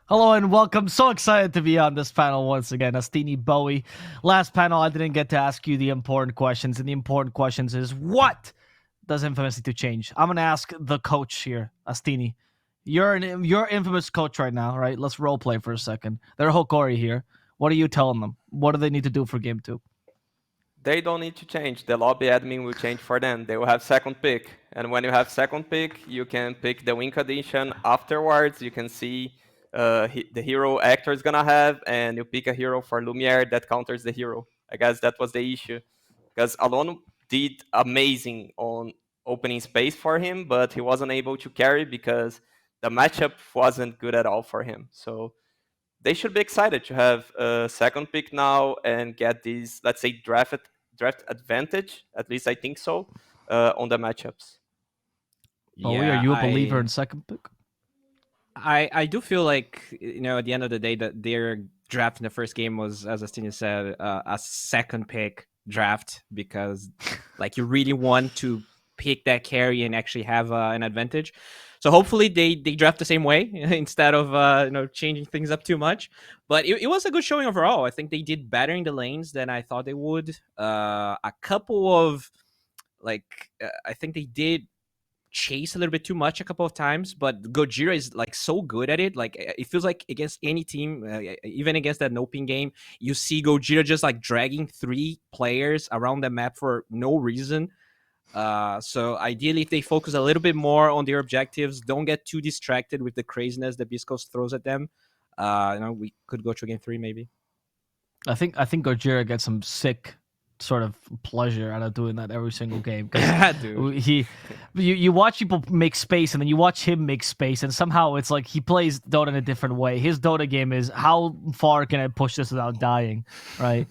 Hello and welcome. So excited to be on this panel once again. Astini Bowie. Last panel, I didn't get to ask you the important questions, and the important questions is what does Infamous need to change? I'm gonna ask the coach here, Astini. You're Infamous coach right now, right? Let's role play for a second. They're Hokori here. What are you telling them? What do they need to do for game 2? They don't need to change. The lobby admin will change for them. They will have second pick. And when you have second pick, you can pick the win condition afterwards. You can see the hero actor is gonna have, and you pick a hero for Lumiere that counters the hero. I guess that was the issue. Because Alon did amazing on opening space for him, but he wasn't able to carry because the matchup wasn't good at all for him. So they should be excited to have a second pick now and get this, let's say, draft advantage. At least I think so on the matchups. Bowie, are you a believer in second pick? I do feel like, at the end of the day, that their draft in the first game was, as Astini said, a second pick draft because, you really want to pick that carry and actually have an advantage. So hopefully they draft the same way instead of changing things up too much. But it was a good showing overall. I think they did better in the lanes than I thought they would. A couple of I think they did chase a little bit too much a couple of times, but Gojira is so good at it. It feels like against any team, even against that no-ping game, you see Gojira just dragging 3 players around the map for no reason. So ideally, if they focus a little bit more on their objectives, don't get too distracted with the craziness that beastcoast throws at them. We could go to game 3 maybe. I think Gojira gets some sick sort of pleasure out of doing that every single game. You watch people make space and then you watch him make space, and somehow it's like he plays Dota in a different way. His Dota game is how far can I push this without dying, right?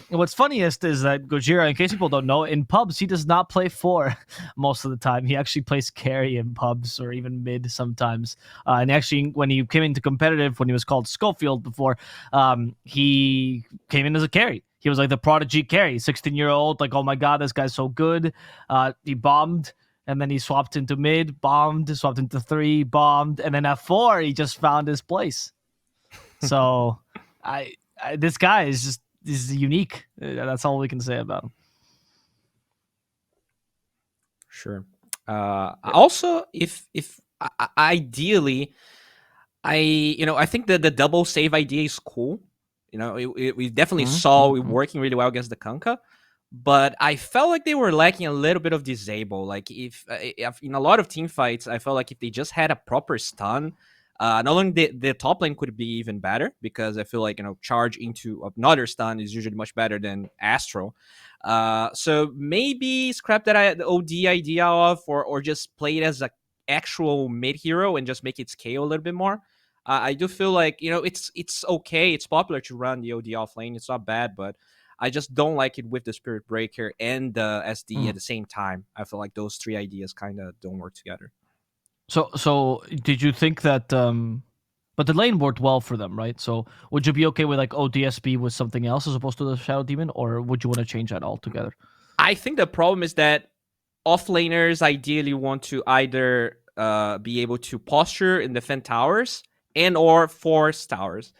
What's funniest is that Gojira, in case people don't know, in pubs he does not play 4 most of the time. He actually plays carry in pubs or even mid sometimes. And actually, when he came into competitive, when he was called Schofield before, he came in as a carry. He was the prodigy carry, 16-year-old, oh my god, this guy's so good. He bombed, and then he swapped into mid, bombed, swapped into 3, bombed, and then at 4, he just found his place. So, this guy is unique. That's all we can say about him. Sure. Also, if ideally, I think that the double save idea is cool. We definitely saw it working really well against the Kunkka, but I felt like they were lacking a little bit of disable. If in a lot of team fights, I felt like if they just had a proper stun, not only the top lane could be even better, because I feel like charge into another stun is usually much better than Astro. So maybe scrap that the OD idea off, or just play it as an actual mid hero and just make it scale a little bit more. I do feel like it's okay. It's popular to run the OD off lane. It's not bad, but I just don't like it with the Spirit Breaker and the SD at the same time. I feel like those 3 ideas kind of don't work together. So did you think that? But the lane worked well for them, right? So would you be okay with ODSB with something else as opposed to the Shadow Demon, or would you want to change that altogether? I think the problem is that offlaners ideally want to either be able to posture and defend towers and or force towers.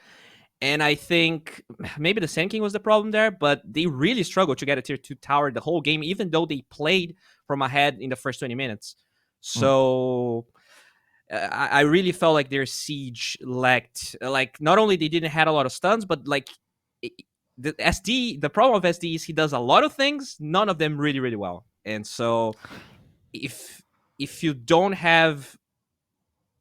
And I think maybe the Sand King was the problem there, but they really struggled to get a tier 2 tower the whole game, even though they played from ahead in the first 20 minutes. So I really felt like their siege lacked, not only they didn't have a lot of stuns, but the problem of SD is he does a lot of things, none of them really, really well. And so if you don't have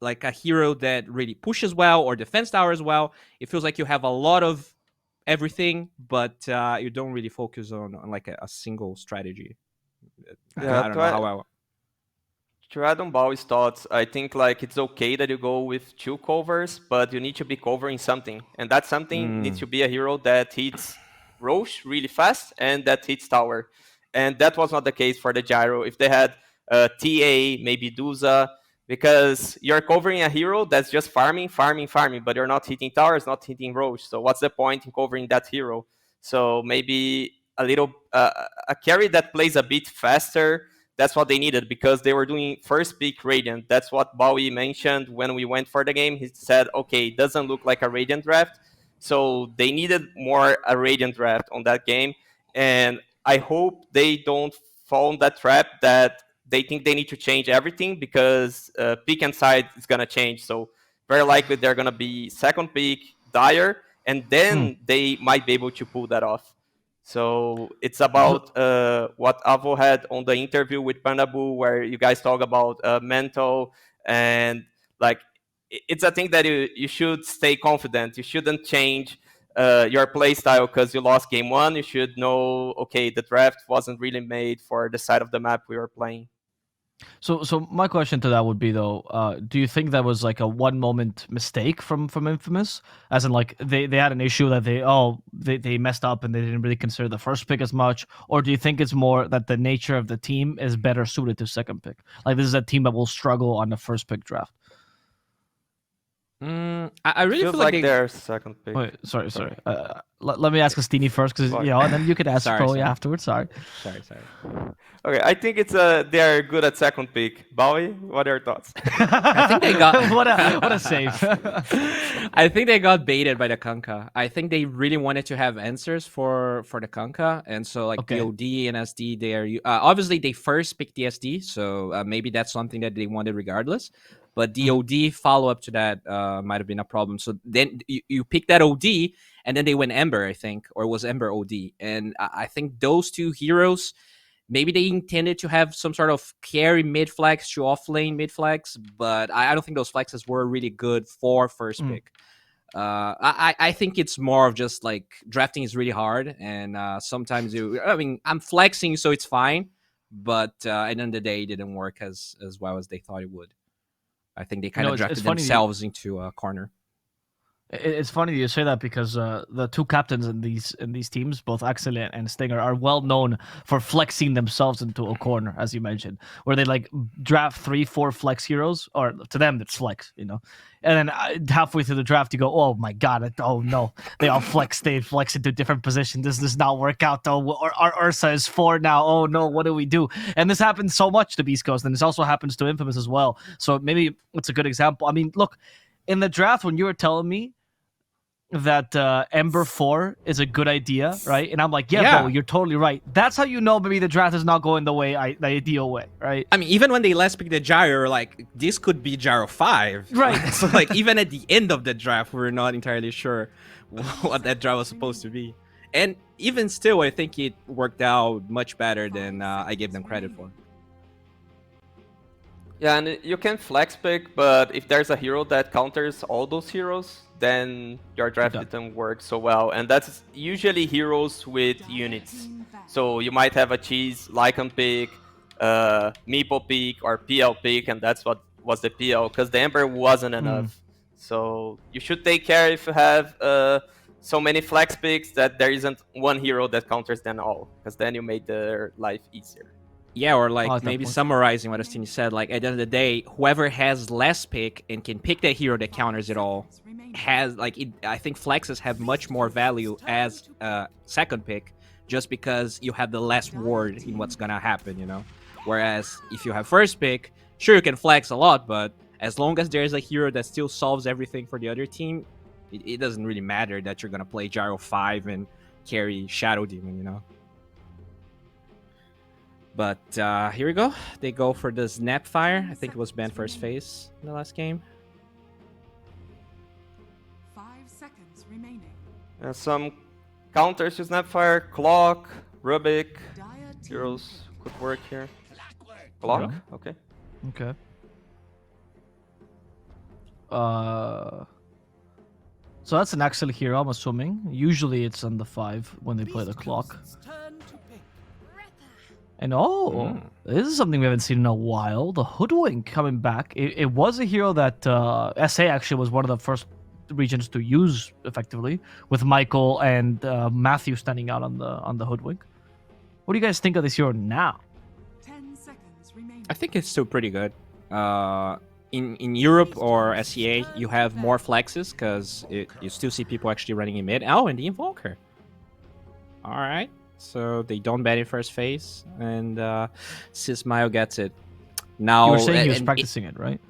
a hero that really pushes well or defends towers well, it feels like you have a lot of everything, but you don't really focus on a single strategy. Yeah, I don't know how to add on Bowie's thoughts, I think it's okay that you go with 2 covers, but you need to be covering something, and that something needs to be a hero that hits Roche really fast and that hits tower, and that was not the case for the Gyro. If they had TA, maybe Duza, because you're covering a hero that's just farming, but you're not hitting towers, not hitting Roche. So what's the point in covering that hero? So maybe a carry that plays a bit faster, that's what they needed, because they were doing first pick Radiant. That's what Bowie mentioned when we went for the game. He said, okay, it doesn't look like a Radiant draft. So they needed more a Radiant draft on that game. And I hope they don't fall in that trap that they think they need to change everything, because pick and side is going to change. So very likely they're going to be second pick, Dire, and then they might be able to pull that off. So it's about what Avo had on the interview with Pandabu, where you guys talk about mental, and like it's a thing that you should stay confident. You shouldn't change your play style because you lost game one. You should know, okay, the draft wasn't really made for the side of the map we were playing. So my question to that would be though, do you think that was like a one moment mistake from Infamous, as in like they had an issue that they messed up and they didn't really consider the first pick as much, or do you think it's more that the nature of the team is better suited to second pick? Like this is a team that will struggle on the first pick draft. I really Feels feel like they're second pick. Wait, sorry. Let me ask Astini first, because and then you could ask Chloe afterwards. Sorry. Okay, I think it's they are good at second pick. Bowie, what are your thoughts? I think they got what a save. I think they got baited by the Kunkka. I think they really wanted to have answers for the Kunkka, and so like DOD and SD, they are obviously they first picked the SD, so maybe that's something that they wanted regardless. But the OD follow-up to that might have been a problem. So then you pick that OD, and then they went Ember, I think, or it was Ember OD. And I think those two heroes, maybe they intended to have some sort of carry mid-flex to off-lane mid-flex, but I don't think those flexes were really good for first pick. I think it's more of just like drafting is really hard, and sometimes I'm flexing, so it's fine. But at the end of the day, it didn't work as well as they thought it would. I think they kind of drafted themselves into a corner. It's funny you say that, because the two captains in these teams, both Axel and Stinger, are well known for flexing themselves into a corner, as you mentioned, where they like draft 3-4 flex heroes, or to them it's flex, and then halfway through the draft you go, oh my god, oh no, they all flex into different positions. This does not work out though. Our Ursa is 4 now. Oh no, what do we do? And this happens so much to Beast Coast, and this also happens to Infamous as well. So maybe it's a good example. I mean, look, in the draft when you were telling me that Ember 4 is a good idea, right? And I'm like, Bo, you're totally right. That's how you know maybe the draft is not going the ideal way, right? I mean, even when they last picked the Gyro, like, this could be Gyro 5. Right. So, like, even at the end of the draft, we're not entirely sure what that draft was supposed to be. And even still, I think it worked out much better than I gave them credit for. Yeah, and you can flex pick, but if there's a hero that counters all those heroes, then your draft didn't work so well. And that's usually heroes with units. So you might have a cheese, Lycan pick, Meeple pick, or PL pick, and that's what was the PL, because the Ember wasn't enough. So you should take care if you have so many flex picks that there isn't one hero that counters them all, because then you made their life easier. Yeah, or like maybe summarizing what Astini said, like at the end of the day, whoever has less pick and can pick that hero that counters it all has I think flexes have much more value as a second pick, just because you have the less word in what's gonna happen, Whereas if you have first pick, sure you can flex a lot, but as long as there's a hero that still solves everything for the other team, it doesn't really matter that you're gonna play Gyro 5 and carry Shadow Demon, But here we go. They go for the Snapfire. I think it was banned first phase in the last game. 5 seconds remaining. Some counters to Snapfire, Clock, Rubik, heroes could work here. Clock, okay. Okay. So that's an Axel hero, I'm assuming. Usually it's on the 5 when they play the Clock. And this is something we haven't seen in a while. The Hoodwink coming back. It was a hero that SA actually was one of the first regions to use effectively, with Michael and Matthew standing out on the Hoodwink. What do you guys think of this hero now? 10 seconds remaining. I think it's still pretty good. In Europe or SEA, you have more flexes because you still see people actually running in mid. Oh, and the Invoker. All right. so they don't ban in first phase, and Sismayo gets it. You Now, were saying he was and practicing it, right?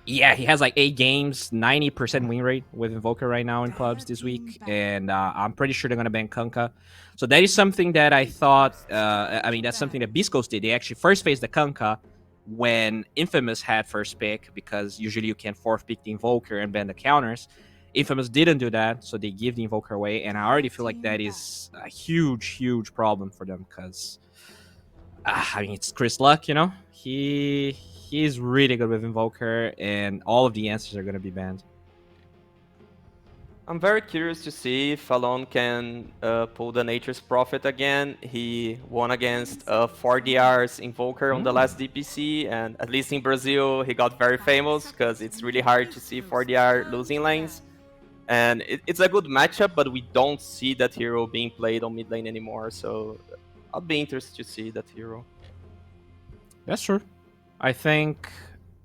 yeah, he has like 8 games, 90% win rate with Invoker right now in clubs this week, and I'm pretty sure they're gonna ban Kunkka. So that is something that I thought. I mean, that's something that beastcoast did. They actually first phased the Kunkka when Infamous had first pick, because usually you can fourth pick the Invoker and ban the counters. Infamous didn't do that, so they give the Invoker away, and I already feel like that is a huge problem for them, because I mean, it's Chris Luck, you know. He's really good with Invoker, and all of the answers are gonna be banned. I'm very curious to see if Alon can pull the Nature's Prophet again. He won against 4DR's Invoker on the last DPC, and at least in Brazil, he got very famous because it's really hard to see 4DR losing lanes. And it's a good matchup, but we don't see that hero being played on mid lane anymore, so I'll be interested to see that hero. That's true. I think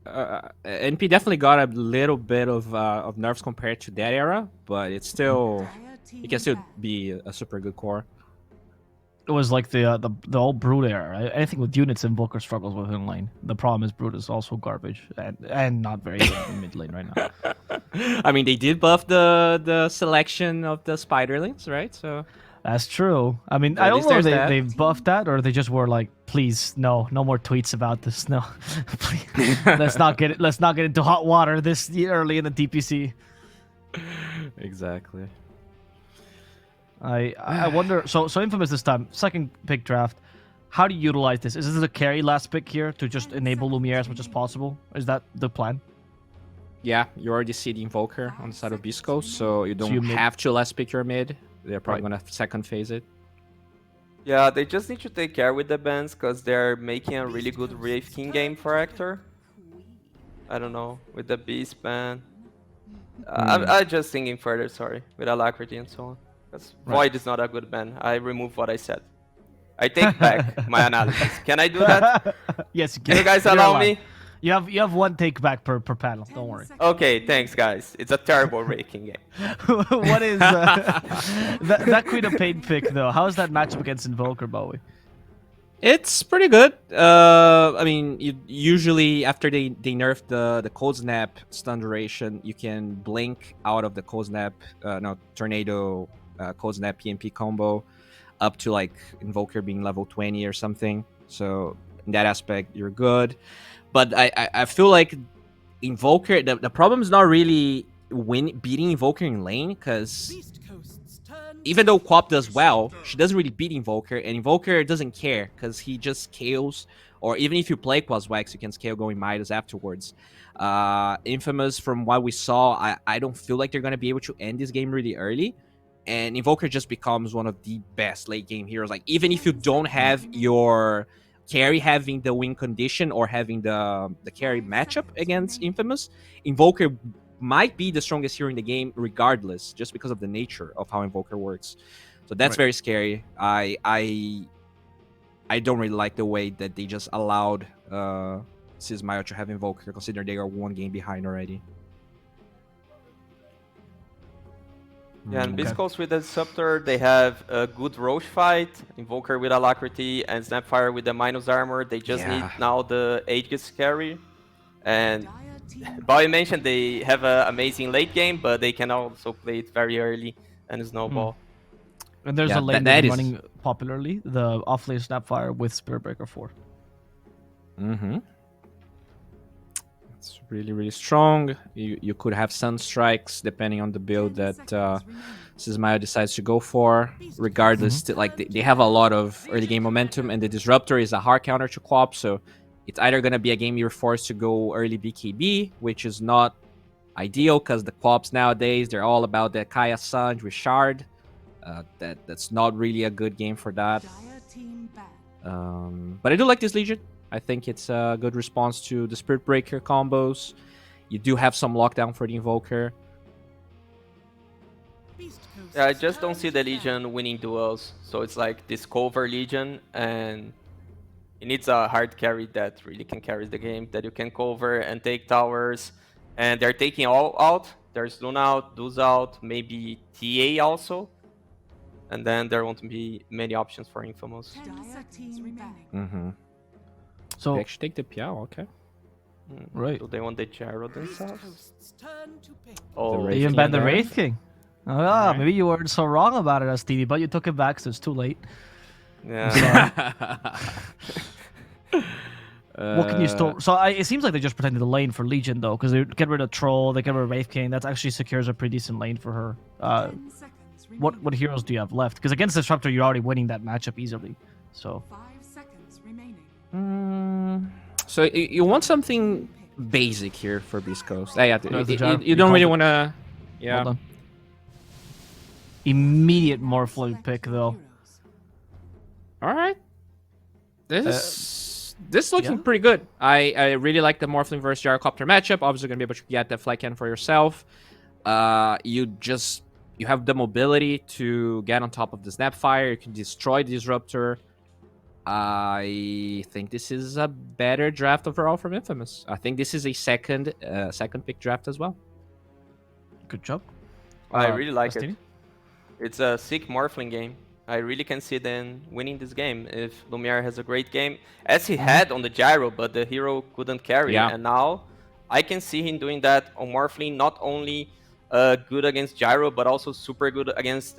NP definitely got a little bit of nerfs compared to that era, but it's still, it can still be a super good core. It was like the old Brood era. Right? Anything with units, Invoker struggles with in lane. The problem is Brood is also garbage and not very good in mid lane right now. I mean, they did buff the selection of the spiderlings, right? So that's true. I mean, So I at don't least know if there's that. they buffed that or they just were like, please, no more tweets about this. No, please, let's not get into hot water this early in the DPC. Exactly. I wonder. So Infamous this time, second pick draft. How do you utilize this? Is this a carry last pick here to just enable Lumiere as much as possible? Is that the plan? Yeah, you already see the Invoker on the side of Beastcoast, so you don't you mid- have to last pick your mid. They're probably gonna second phase it. Yeah, they just need to take care with the bans because they're making a really good Wraith King game for Hector. I don't know, with the Beast ban. I'm just thinking further, sorry, with Alacrity and so on. Because Void is not a good ban. I remove what I said. I take back my analysis. Can I do that? Yes, Can you guys You're allow allowed. me? You have one take back per panel. Don't worry. Okay, thanks guys. It's a terrible raking game. What is that Queen of Pain pick though? How is that matchup against Invoker, Bowie? It's pretty good. I mean, usually after they nerf the cold snap stun duration, you can blink out of the cold snap, tornado cold snap PMP combo up to like Invoker being level 20 or something. So in that aspect, you're good. But I feel like Invoker, the problem is not really beating Invoker in lane, because even though Quap does well, she doesn't really beat Invoker, and Invoker doesn't care because he just scales. Or even if you play Quaswax, you can scale going Midas afterwards. Infamous, from what we saw, I don't feel like they're going to be able to end this game really early. And Invoker just becomes one of the best late game heroes. Like, even if you don't have your carry having the win condition or having the carry matchup against Infamous, Invoker might be the strongest hero in the game regardless, just because of the nature of how Invoker works. So that's very scary. I don't really like the way that they just allowed Sismayo to have Invoker, considering they are one game behind already. Yeah, and Beastcoast with the Disruptor, they have a good Roche fight, Invoker with Alacrity, and Snapfire with the minus armor. They just need now the Aegis carry. And Bowie mentioned they have an amazing late game, but they can also play it very early and snowball. And there's a lane that's running popularly, the off-lane Snapfire with Spiritbreaker 4. It's really strong. You could have Sunstrikes depending on the build that Sismayo decides to go for. Regardless, like they have a lot of early game momentum, and the Disruptor is a hard counter to Quap, so it's either going to be a game you're forced to go early BKB, which is not ideal because the Quaps nowadays, they're all about the Kaya Sanj with Shard. That's not really a good game for that. But I do like this Legion. I think it's a good response to the Spirit Breaker combos. You do have some lockdown for the Invoker. Yeah, I just don't see the Legion winning duels. So it's like this cover Legion, and it needs a hard carry that really can carry the game, that you can cover and take towers. And they're taking all out. There's Luna out, Duz out, maybe TA also. and then there won't be many options for Infamous. 10 seconds remaining. Mm-hmm. So They actually take the Piao, okay. right. Do they want the gyro themselves? Coast's turn to pick. Oh, The They Wraith even King banned the there. Wraith King. Oh, yeah, Alright. maybe you weren't so wrong about it, Stevie, but you took it back, so it's too late. yeah. What can you still? So it seems like they just protected the lane for Legion though, because they get rid of Troll, they get rid of Wraith King. That actually secures a pretty decent lane for her. 10 seconds remaining. What heroes do you have left? Because against Disruptor, you're already winning that matchup easily. So 5 seconds remaining. So you want something basic here for Beast Coast. Yeah, No, the gyro. you You don't called really it. want to... Yeah. well done. Immediate Morphling pick though. All right. This is looking yeah. pretty good. I really like the Morphling versus Gyrocopter matchup. Obviously, going to be able to get the fly cannon for yourself. You have the mobility to get on top of the Snapfire. You can destroy the Disruptor. I think this is a better draft overall from Infamous. I think this is a second pick draft as well. Good job. I really like Bastini? it. It's a sick Morphling game. I really can see them winning this game if Lumiere has a great game, as he had on the Gyro, but the hero couldn't carry. Yeah. And now I can see him doing that on Morphling, not only good against Gyro, but also super good against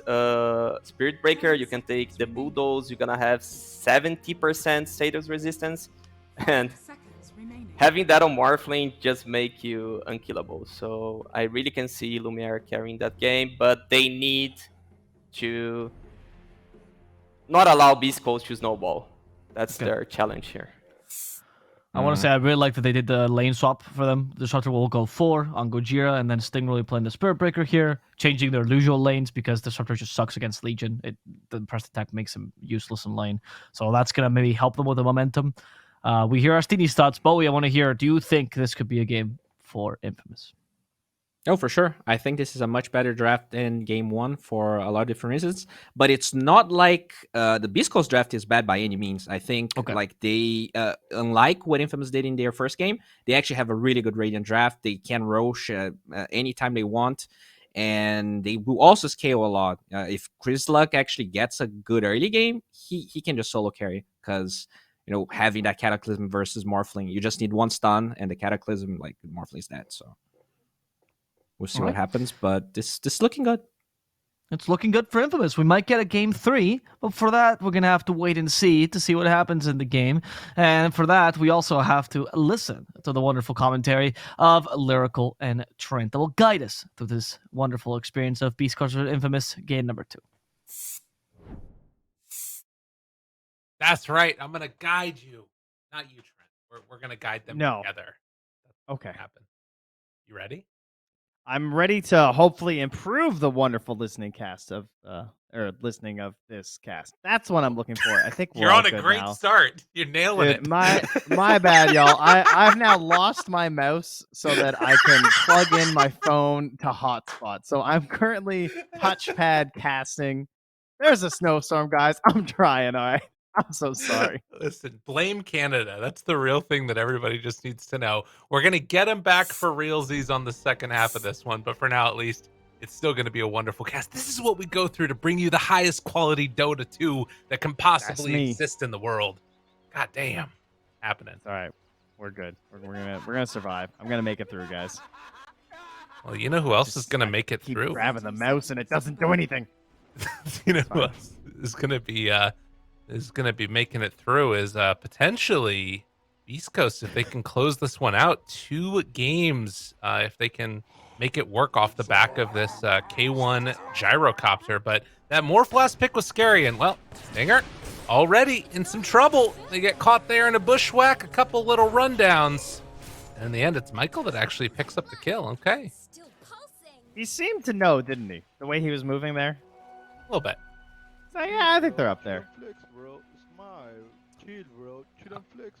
Spirit Breaker. You can take the Bulldoze, you're gonna have 70% status resistance, and 5 seconds remaining. having that on Morphling just make you unkillable. So I really can see Lumiere carrying that game, but they need to not allow Beast Coast to snowball. That's Okay. their challenge here. I want to say I really like that they did the lane swap for them. The Disruptor will go 4 on Gojira, and then Stingray playing the Spirit Breaker here, changing their usual lanes because Disruptor just sucks against Legion. The press attack makes him useless in lane. So that's going to maybe help them with the momentum. We hear Arstini's thoughts. Bowie, I want to hear, do you think this could be a game for Infamous? Oh, for sure. I think this is a much better draft than game one for a lot of different reasons. But it's not like the Beast Coast draft is bad by any means. I think like they, unlike what Infamous did in their first game, they actually have a really good Radiant draft. They can Roche anytime they want. And they will also scale a lot. If Chris Luck actually gets a good early game, he can just solo carry. Because, having that Cataclysm versus Morphling, you just need one stun, and the Cataclysm, like, Morphling's dead, so... We'll see what happens, but this is looking good. It's looking good for Infamous. We might get a game 3, but for that, we're going to have to wait and see to see what happens in the game. And for that, we also have to listen to the wonderful commentary of Lyrical and Trent that will guide us through this wonderful experience of Beast Coast Infamous game number 2. That's right. I'm going to guide you. Not you, Trent. We're going to guide them together. Okay. Happen. You ready? I'm ready to hopefully improve the wonderful listening cast of listening of this cast. That's what I'm looking for. I think You're on a great start. You're nailing it. My bad, y'all. I've now lost my mouse so that I can plug in my phone to hotspot. So I'm currently touchpad casting. There's a snowstorm, guys. I'm trying, all right? I'm so sorry. Listen, blame Canada. That's the real thing that everybody just needs to know. We're going to get them back for realsies on the second half of this one, but for now, at least, it's still going to be a wonderful cast. This is what we go through to bring you the highest quality Dota 2 that can possibly exist in the world. God damn. Happening. All right. We're good. We're gonna survive. I'm going to make it through, guys. Well, you know who else is going to make it keep through? Grabbing the mouse and it doesn't do anything. You know who else is going to be making it through is potentially Beast Coast if they can close this one out. 2 games if they can make it work off the back of this K1 gyrocopter. But that Morphlast pick was scary, and well, Stinger already in some trouble. They get caught there in a bushwhack, a couple little rundowns. And in the end, it's Michael that actually picks up the kill. Okay. He seemed to know, didn't he? The way he was moving there. A little bit. So yeah, I think they're up there.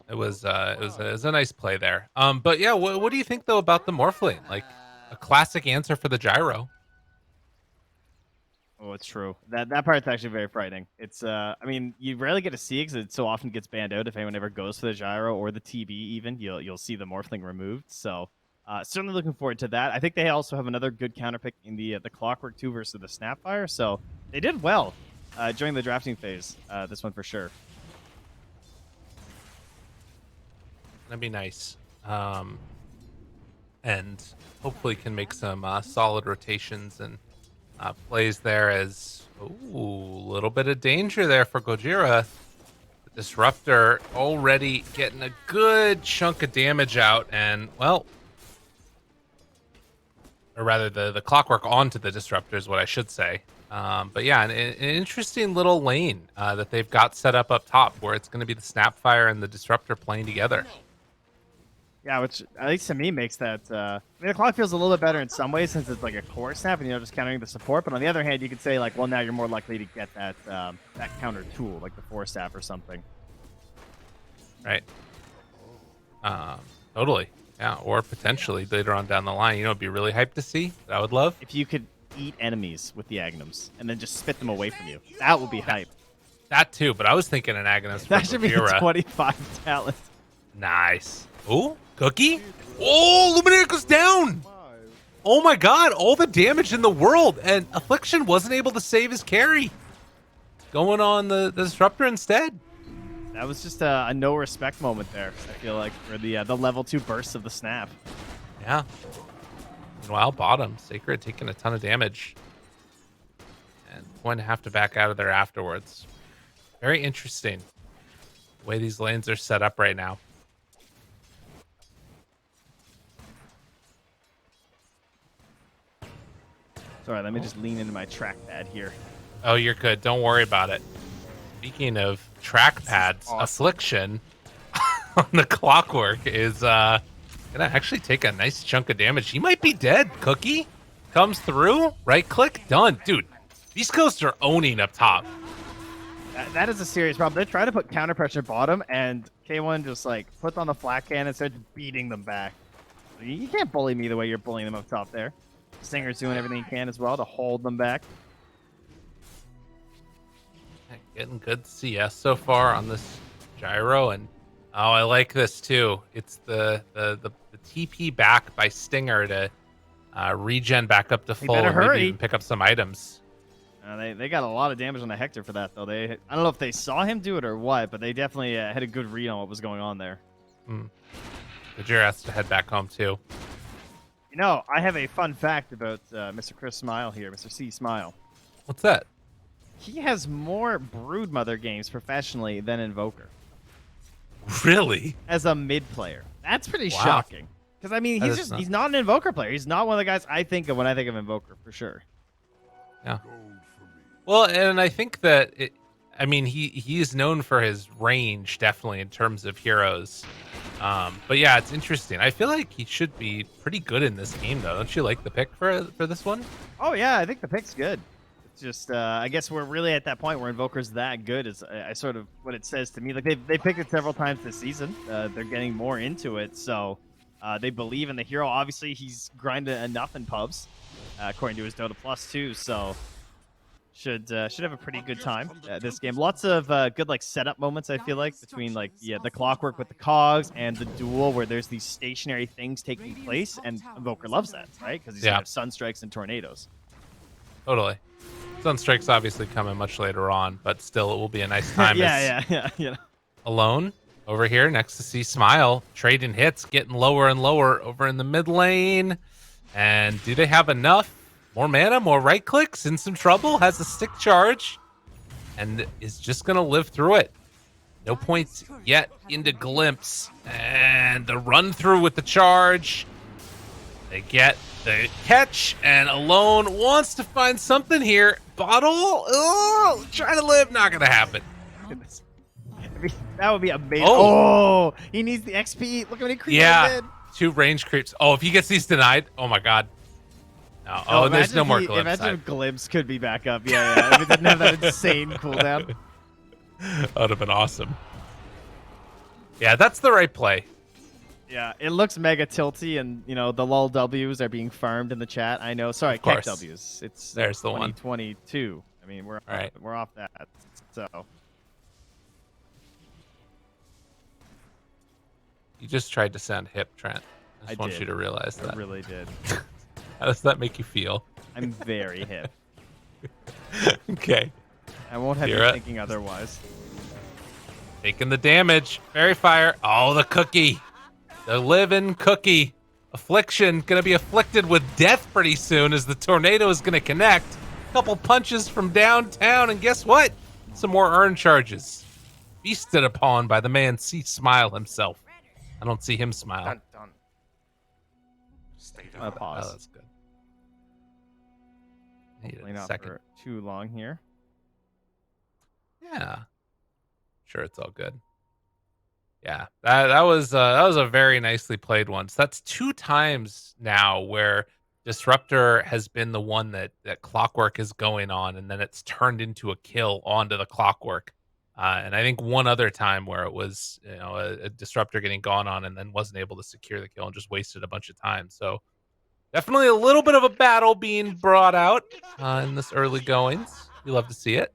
It was a nice play there. But yeah, what do you think though about the Morphling? Like a classic answer for the gyro. Oh, it's true. That part's actually very frightening. It's I mean, you rarely get to see it because it so often gets banned out. If anyone ever goes for the gyro or the TB, even you'll see the Morphling removed. So certainly looking forward to that. I think they also have another good counter pick in the Clockwork 2 versus the Snapfire. So they did well during the drafting phase. This one for sure. That'd be nice. And hopefully can make some solid rotations and plays there as a little bit of danger there for Gojira. The Disruptor already getting a good chunk of damage out, and well, or rather the clockwork onto the Disruptor is what I should say. But yeah, an interesting little lane that they've got set up top where it's going to be the Snapfire and the Disruptor playing together. Yeah, which at least to me makes that. I mean, the clock feels a little bit better in some ways since it's like a core snap and just countering the support. But on the other hand, you could say like, well, now you're more likely to get that that counter tool like the force staff or something. Right. Totally. Yeah, or potentially later on down the line, it'd be really hyped to see. That I would love. If you could eat enemies with the Agnums and then just spit them away from you, that would be hype. That too, but I was thinking an Agonist. That should be a 25 talent. Nice. Ooh, Cookie. Oh, Luminaire goes down. Oh my god, all the damage in the world, and Affliction wasn't able to save his carry. Going on the Disruptor instead. That was just a no respect moment there. I feel like for the level 2 bursts of the snap. Yeah. Meanwhile, bottom Sacred taking a ton of damage, and going to have to back out of there afterwards. Very interesting the way these lanes are set up right now. Sorry, let me just lean into my trackpad here. Oh, you're good. Don't worry about it. Speaking of trackpads, awesome. Affliction on the Clockwork is gonna actually take a nice chunk of damage. He might be dead. Cookie comes through, right click, done. Dude, these coasts are owning up top. That is a serious problem. They try to put counter pressure bottom, and K1 just like puts on the flat can and starts beating them back. You can't bully me the way you're bullying them up top there. Singer's doing everything he can as well to hold them back. Getting good CS so far on this gyro, and oh, I like this too. It's the TP back by Stinger to regen back up to full and maybe even pick up some items. They got a lot of damage on the Hector for that though. I don't know if they saw him do it or what, but they definitely had a good read on what was going on there. Gojira has to head back home too. You know, I have a fun fact about Mr. Chris Smile here, Mr. C Smile. What's that? He has more Broodmother games professionally than Invoker. Really? As a mid player. That's pretty shocking. Because, I mean, he's not an Invoker player. He's not one of the guys I think of when I think of Invoker, for sure. Yeah. Well, and I think that, he is known for his range, definitely, in terms of heroes. But yeah, it's interesting. I feel like he should be pretty good in this game, though. Don't you like the pick for this one? Oh, yeah, I think the pick's good. It's just, I guess we're really at that point where Invoker's that good is I sort of what it says to me. Like, they picked it several times this season. They're getting more into it, so they believe in the hero. Obviously, he's grinded enough in pubs, according to his Dota Plus, too, so should have a pretty good time this game. Lots of good like setup moments, I feel like, between like the clockwork with the cogs and the duel where there's these stationary things taking place, and Invoker loves that, right? Because he's gonna have Sunstrikes and Tornadoes. Totally. Sunstrike's obviously coming much later on, but still it will be a nice time. Yeah. Alone over here next to C Smile, trading hits, getting lower and lower over in the mid lane. And do they have enough? More mana, more right clicks, in some trouble, has a stick charge, and is just going to live through it. No points yet into Glimpse, and the run through with the charge. They get the catch, and Alone wants to find something here. Bottle, oh, trying to live, not going to happen. Goodness. That would be amazing. Oh, he needs the XP. Look how many creeps in. 2 range creeps. Oh, if he gets these denied, oh my god. No. Oh, and there's no more Glimpse. Imagine if Glimpse could be back up. Yeah. If it didn't have that insane cooldown. That would have been awesome. Yeah, that's the right play. Yeah, it looks mega tilty, and the lull W's are being farmed in the chat. I know. Sorry, Keck W's. It's there's the 2022. I mean, we're off that. So you just tried to sound hip, Trent. I just want did. You to realize that. I really did. How does that make you feel? I'm very hip. Okay. I won't have you Zero. thinking otherwise. Taking the damage. Fairy Fire. Oh, the cookie. The living cookie. Affliction going to be afflicted with death pretty soon as the tornado is going to connect. Couple punches from downtown, and guess what? Some more earn charges. Feasted upon by the man C Smile himself. I don't see him smile. Dun, dun. Pause. Oh, that's good. Need Hopefully a not second. for too long here. Yeah. Sure, it's all good. Yeah, that was a very nicely played one. So that's 2 times now where Disruptor has been the one that Clockwork is going on, and then it's turned into a kill onto the Clockwork. And I think one other time where it was, a Disruptor getting gone on and then wasn't able to secure the kill and just wasted a bunch of time. So definitely a little bit of a battle being brought out in this early goings. You love to see it.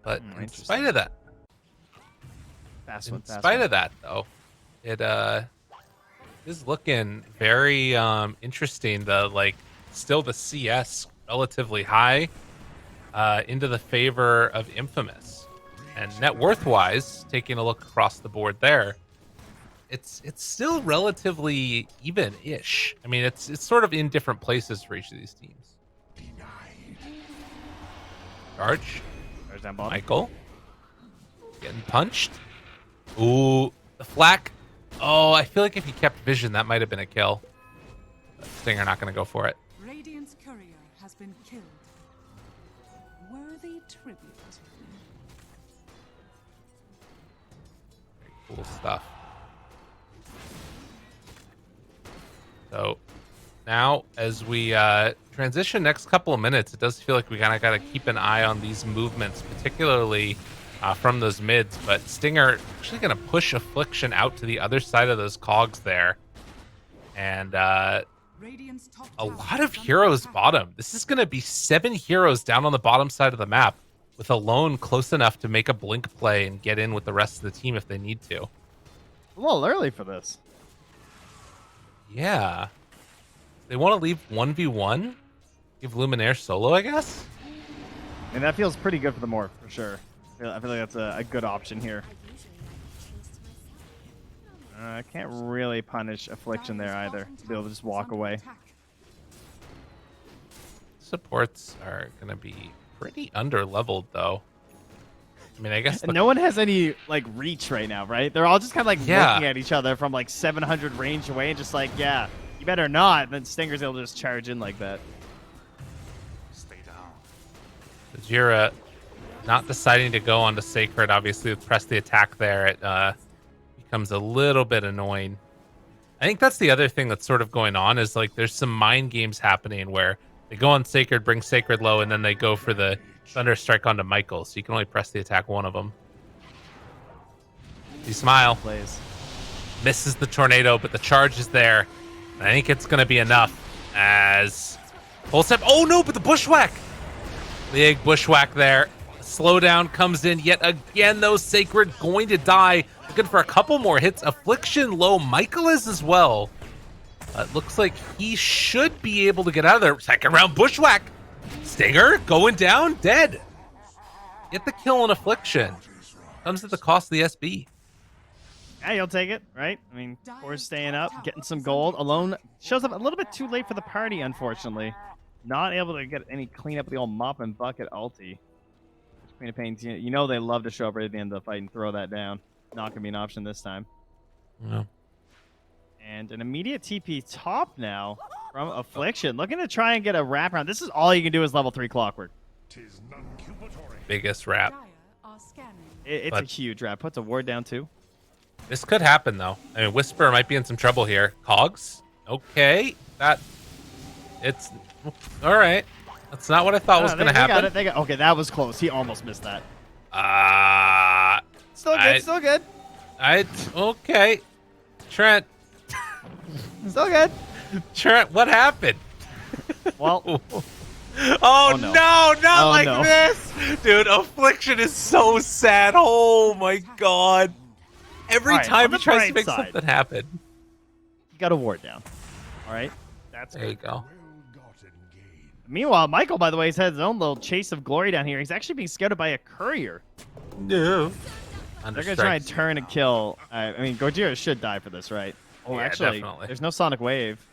But in spite of that, though, it is looking very interesting. Still the CS relatively high into the favor of Infamous, and net worth wise, taking a look across the board there, it's still relatively even-ish. I mean, it's sort of in different places for each of these teams. Charge. Michael getting punched. Ooh, the flak. Oh, I feel like if he kept vision, that might have been a kill. But Stinger not going to go for it. Radiant's courier has been killed. Worthy tribute. Very cool stuff. So now, as we transition next couple of minutes, it does feel like we kind of got to keep an eye on these movements, particularly from those mids. But Stinger actually going to push Affliction out to the other side of those cogs there. And a lot of heroes bottom. This is going to be 7 heroes down on the bottom side of the map, with Alone close enough to make a blink play and get in with the rest of the team if they need to. A little early for this. Yeah. They want to leave 1v1? Give Luminaire solo, I guess? And that feels pretty good for the Morph, for sure. I feel like that's a good option here. I can't really punish Affliction there either, to be able to just walk away. Supports are going to be pretty under-leveled, though. I mean, I guess... No one has any, reach right now, right? They're all just kind of, looking at each other from, 700 range away and just yeah, you better not. And then Stinger's able to just charge in like that. Stay down. Jira not deciding to go onto Sacred, obviously, with press the attack there. It becomes a little bit annoying. I think that's the other thing that's sort of going on is, there's some mind games happening where they go on Sacred, bring Sacred low, and then they go for the Thunder Strike onto Michael, so you can only press the attack one of them. He smile. Plays. Misses the tornado, but the charge is there. I think it's going to be enough as full step. Oh no, but the bushwhack. Big bushwhack there. Slowdown comes in yet again, though. Sacred going to die. Looking for a couple more hits. Affliction low. Michael is as well. It looks like he should be able to get out of there. Second round bushwhack. Stinger going down, dead. Get the kill on Affliction. Comes at the cost of the SB. Yeah, you'll take it, right? I mean, Core's staying up, getting some gold. Alone shows up a little bit too late for the party, unfortunately. Not able to get any cleanup of the old mop and bucket ulti. Queen of Pain, you know they love to show up right at the end of the fight and throw that down. Not going to be an option this time. No. And an immediate TP top now from Affliction. Looking to try and get a wraparound. This is all you can do is level 3 Clockwork. Biggest wrap. It's a huge wrap. Puts a ward down too. This could happen, though. I mean, Whisper might be in some trouble here. Cogs? Okay. It's... All right. That's not what I thought was going to happen. They got it. Okay, that was close. He almost missed that. Still good. Okay. Trent. Still good. Trent, what happened? Well... Oh no, not this! Dude, Affliction is so sad. Oh my god. Every time he tries to make something happen. he got a ward down. All right, that's There you good. go. Meanwhile, Michael, by the way, has had his own little chase of glory down here. He's actually being scouted by a courier. No. They're gonna try and turn and kill. I mean, Gojira should die for this, right? Oh, Yeah, actually, definitely. there's no Sonic Wave.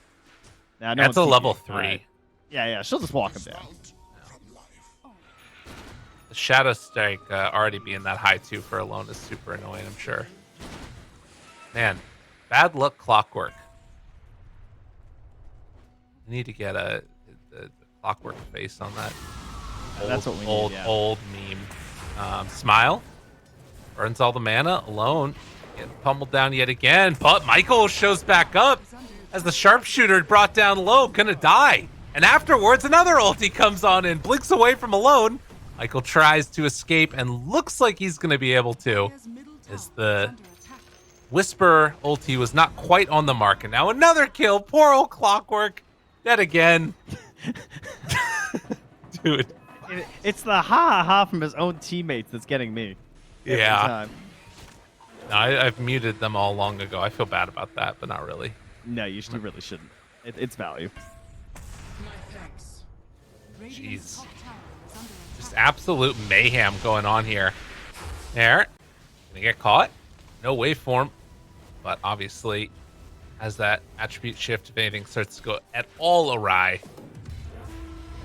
Nah, no That's a one's level TPing. 3. Alright. Yeah, she'll just walk him down. The Shadow Strike already being that high too for alone is super annoying, I'm sure. Man, bad luck Clockwork. We need to get the Clockwork face on that. That's what we need, yeah. Old meme. Smile. Burns all the mana alone. Getting pummeled down yet again. But Michael shows back up as the sharpshooter brought down low. Gonna die. And afterwards, another ulti comes on and blinks away from alone. Michael tries to escape and looks like he's going to be able to. As the Whisper ulti was not quite on the mark. And now another kill. Poor old Clockwork. Yet again. Dude. It's the ha from his own teammates that's getting me. Every Yeah. time. No, I've muted them all long ago. I feel bad about that, but not really. No, you really shouldn't. It's value. Jeez. Just absolute mayhem going on here. There. Gonna get caught. No waveform. But obviously, as that attribute shift, if anything starts to go at all awry.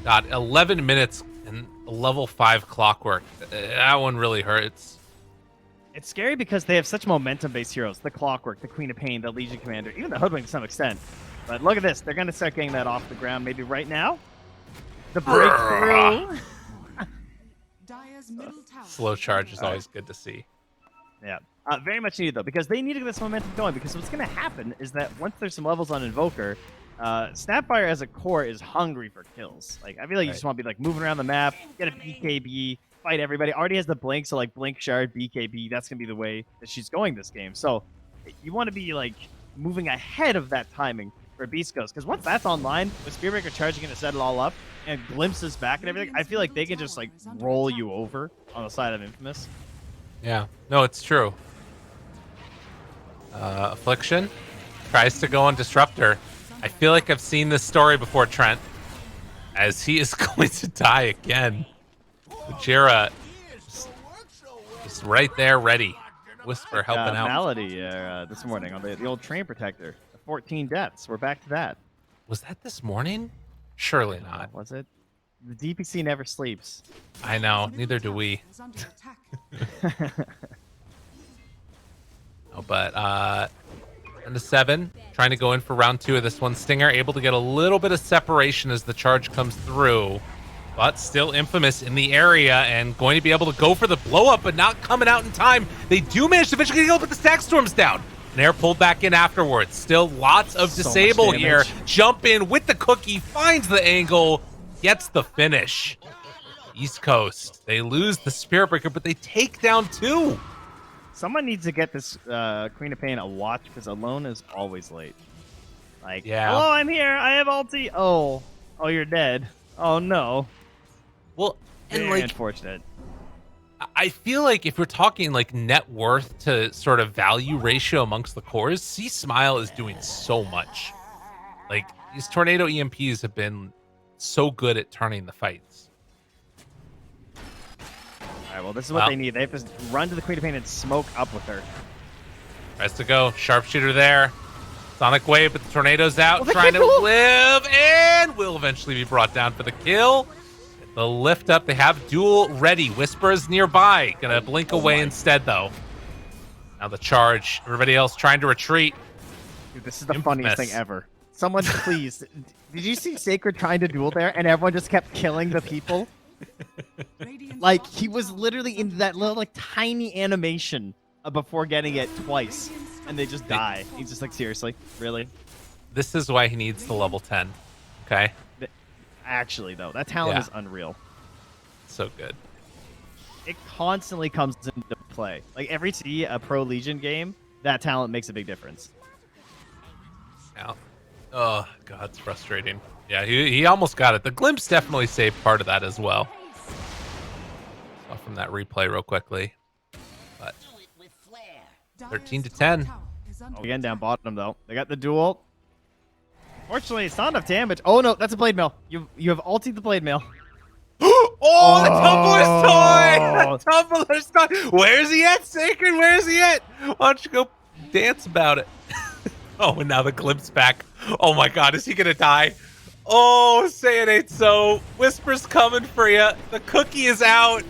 God, 11 minutes and a level 5 Clockwork. That one really hurts. It's scary because they have such momentum-based heroes. The Clockwork, the Queen of Pain, the Legion Commander, even the Hoodwink to some extent. But look at this. They're going to start getting that off the ground maybe right now. The breakthrough. Dire's middle tower Slow charge is always good to see. Yeah. Very much needed, though, because they need to get this momentum going. Because what's going to happen is that once there's some levels on Invoker, Snapfire as a core is hungry for kills. Like, I feel like you just want to be like moving around the map, get a BKB, fight everybody. Already has the blink, so like blink, shard, BKB. That's gonna be the way that she's going this game. So you want to be like moving ahead of that timing for Beast Coast, because once that's online, with Spearbreaker charging in to set it all up and glimpses back and everything, I feel like they can just like roll you over on the side of Infamous. Yeah. No, it's true. Affliction tries to go on Disruptor. I feel like I've seen this story before, Trent, as he is going to die again. Jira just right there, ready. Whisper helping out. Malady this morning on the old Train Protector. 14 deaths. We're back to that. Was that this morning? Surely not. Was it? The DPC never sleeps. I know. Neither do we. is under attack. Oh, but down to 7. Trying to go in for round 2 of this one. Stinger able to get a little bit of separation as the charge comes through. But still Infamous in the area and going to be able to go for the blow up, but not coming out in time. They do manage to eventually go, but the stack storm's down. And they're pulled back in afterwards. Still lots of disable here. Jump in with the cookie, finds the angle, gets the finish. East Coast, they lose the Spirit Breaker, but they take down 2. Someone needs to get this Queen of Pain a watch, because Alone is always late. Like, yeah. Hello, I'm here. I have ulti. Oh, you're dead. Oh no. Well, and Very like, unfortunate. I feel like if we're talking like net worth to sort of value ratio amongst the cores, C Smile is doing so much. Like, these Tornado EMPs have been so good at turning the fights. All right, well, this is what they need. They have to run to the Queen of Pain and smoke up with her. Tries to go. Sharpshooter there. Sonic Wave, but the Tornado's out, trying to live, and will eventually be brought down for the kill. The lift up, they have duel ready. Whispers nearby. Gonna blink away instead, though. Now the charge. Everybody else trying to retreat. Dude, this is the funniest thing ever. Someone, please. Did you see Sacred trying to duel there, and everyone just kept killing the people? Like, he was literally in that little, like, tiny animation before getting it twice, and they just die. He's just like, seriously? Really? This is why he needs the level 10. Okay? Actually, though, that talent is unreal. So good. It constantly comes into play. Like, every see a Pro Legion game, that talent makes a big difference. Yeah. Oh, God, it's frustrating. Yeah, he almost got it. The glimpse definitely saved part of that as well. Saw from that replay real quickly. But 13 to 10. Again, down bottom, though. They got the duel. Fortunately, it's not enough damage. Oh no, that's a blade mail. You have ultied the blade mail. Oh, the Tumbler's toy! The Tumbler's toy! Where's he at, Sacred? Where's he at? Why don't you go dance about it? Oh, and now the glimpse back. Oh my god, is he gonna die? Oh, say it ain't so. Whisper's coming for you. The cookie is out.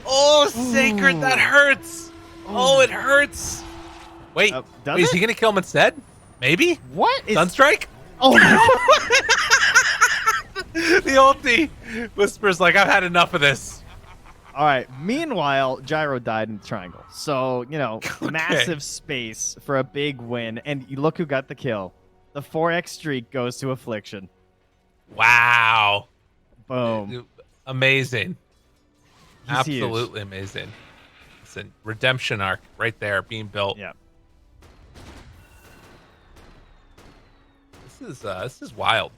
Oh, Sacred, that hurts. Oh, it hurts. Wait, is he gonna kill him instead? Maybe? What? Sunstrike? Oh no! The ulti. Whisper's like, I've had enough of this. All right. Meanwhile, Gyro died in the triangle. So, massive space for a big win. And you look who got the kill. The 4x streak goes to Affliction. Wow. Boom. Amazing. He's Absolutely amazing. It's a redemption arc right there being built. Yeah. This is wild.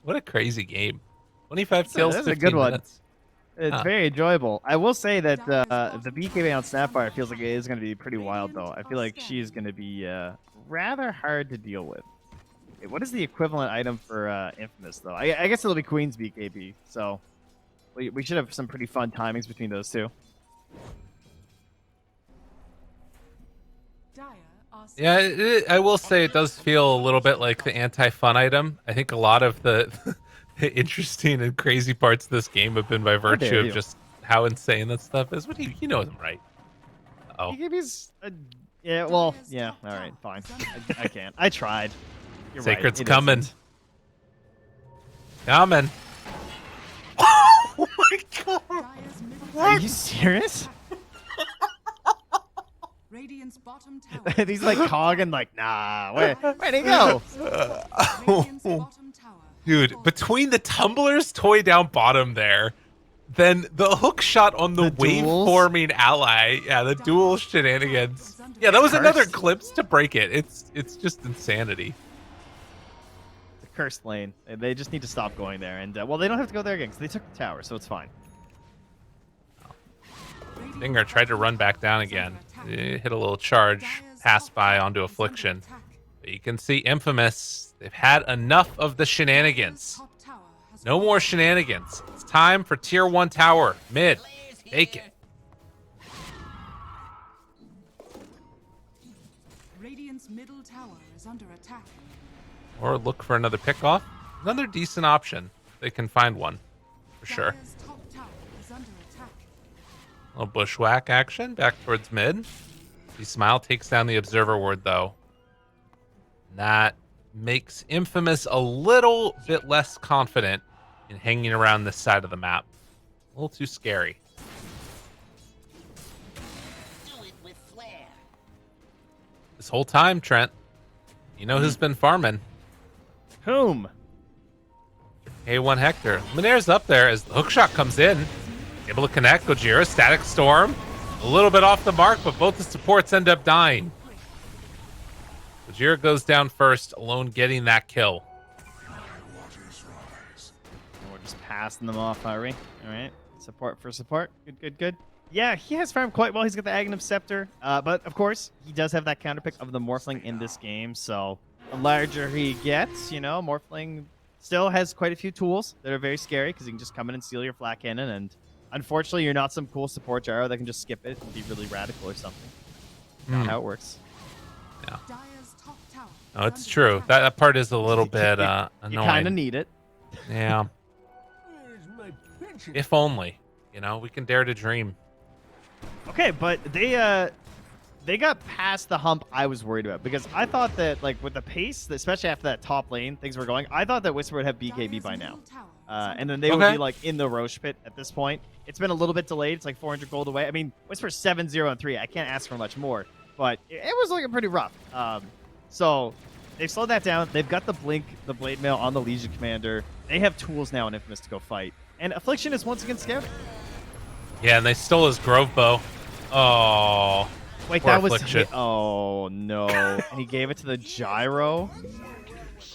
What a crazy game. 25 kills, That's a 15 good one. minutes. It's very enjoyable. I will say that the BKB on Snapfire feels like it is going to be pretty wild, though. I feel like she is going to be rather hard to deal with. What is the equivalent item for Infamous, though? I guess it'll be Queen's BKB, so we should have some pretty fun timings between those two. Yeah, I will say it does feel a little bit like the anti-fun item. I think a lot of the interesting and crazy parts of this game have been by virtue of just how insane that stuff is. What do you know them right? Oh, BKB's yeah, well, yeah. All right, fine. I can't. I tried. You're Sacred's right, coming. Isn't. Coming. Oh my god! Are you serious? Radiant's bottom tower. He's like cogging, like, nah. Where'd he go? Radiant's bottom tower. Dude, between the Tumbler's toy down bottom there, then the hook shot on the wave-forming ally. Yeah, the dual shenanigans. Yeah, that was another glimpse to break it. It's just insanity. The cursed lane. They just need to stop going there. And, well, they don't have to go there again because they took the tower, so it's fine. Stinger tried to run back down again. Hit a little charge, passed by onto Affliction. But you can see Infamous. They've had enough of the shenanigans. No more shenanigans. It's time for Tier 1 tower. Mid. Take it. Radiant's middle tower is under attack. Or look for another pickoff. Another decent option. They can find one. For sure. Dire's top tower is under attack. A little bushwhack action back towards mid. The Smile takes down the Observer Ward, though. That makes Infamous a little bit less confident in hanging around this side of the map. A little too scary. Do it with flair. This whole time, Trent, you know who's been farming? Whom? A1 Hector. Luminaire's up there as the hookshot comes in. Able to connect. Gojira, Static Storm. A little bit off the mark, but both the supports end up dying. Gojira goes down first, alone getting that kill. We're just passing them off, are we? All right. Support for support. Good. Yeah, he has farmed quite well. He's got the Aghanim Scepter. But, of course, he does have that counterpick of the Morphling in this game. So, the larger he gets, Morphling still has quite a few tools that are very scary because he can just come in and steal your flat cannon. And, unfortunately, you're not some cool support gyro that can just skip it and be really radical or something. Not how it works. Yeah. Dire's top tower Oh, is it's under true. attack. That part is a little bit You annoying. kind of need it. Yeah. If only. We can dare to dream. Okay, but they got past the hump I was worried about because I thought that with the pace, especially after that top lane, things were going. I thought that Whisper would have BKB by now, and then they would be in the Roche pit at this point. It's been a little bit delayed. It's like 400 gold away. I mean, Whisper's 7-0-3. I can't ask for much more, but it was looking pretty rough. So they've slowed that down. They've got the Blink, the Blade Mail on the Legion Commander. They have tools now in Infamous to go fight, and Affliction is once again scouting. Yeah, and they stole his Grove Bow. Oh. Wait, poor that was Affliction. oh no! And he gave it to the gyro.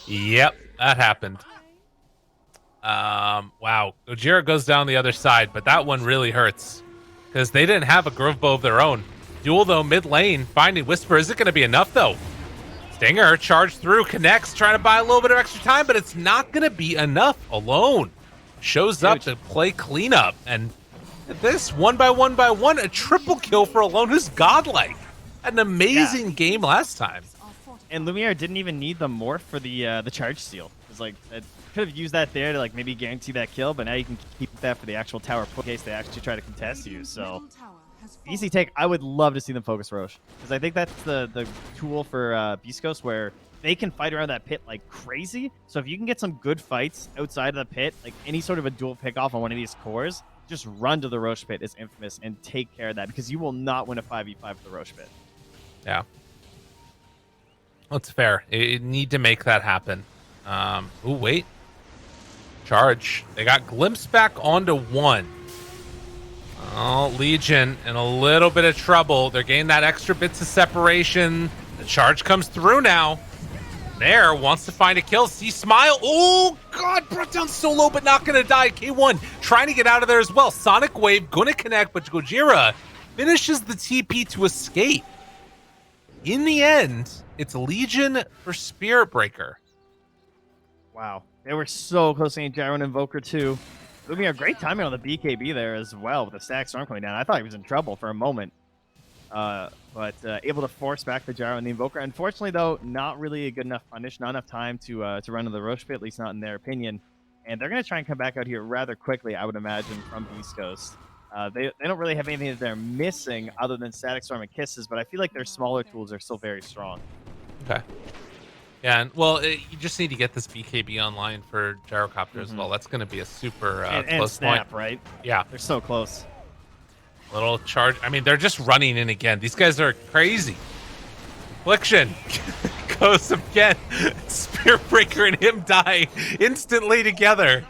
Yep, that happened. Wow. Gojira goes down the other side, but that one really hurts because they didn't have a Grove Bow of their own. Duel though, mid lane, finding Whisper. Is it going to be enough though? Stinger charged through, connects, trying to buy a little bit of extra time, but it's not going to be enough. Alone shows up to play cleanup, and this one by one, a triple kill for Alone, who's godlike. Had an amazing game last time. And Lumiere didn't even need the morph for the charge steal. It's like it could have used that there to like maybe guarantee that kill, but now you can keep that for the actual tower in case they actually try to contest you. So easy take. I would love to see them focus Roche because I think that's the tool for beastcoast where they can fight around that pit like crazy. So if you can get some good fights outside of the pit, like any sort of a dual pick off on one of these cores, just run to the Roche pit is infamous and take care of that because you will not win a 5v5 for the Roche pit. Yeah. That's fair. You need to make that happen. Oh, wait. Charge. They got glimpse back onto 1. Oh, Legion in a little bit of trouble. They're getting that extra bits of separation. The charge comes through now. There, wants to find a kill. See Smile. Oh, God, brought down so low, but not going to die. K1 trying to get out of there as well. Sonic Wave going to connect, but Gojira finishes the TP to escape. In the end, it's Legion for Spirit Breaker. Wow. They were so close to getting Gyro and Invoker too. Lumiere, great timing on the BKB there as well with the stack storm coming down. I thought he was in trouble for a moment. But able to force back the Gyro and the Invoker. Unfortunately, though, not really a good enough punish. Not enough time to run to the Roche pit, at least not in their opinion. And they're going to try and come back out here rather quickly, I would imagine, from Beast Coast. They don't really have anything that they're missing other than Static Storm and Kisses, but I feel like their smaller tools are still very strong. Okay. Yeah, and well, you just need to get this BKB online for Gyrocopter as well. That's going to be a super close snap, point. right? Yeah. They're so close. Little charge. I mean, they're just running in again. These guys are crazy. Affliction goes again. Spirit Breaker and him die instantly together.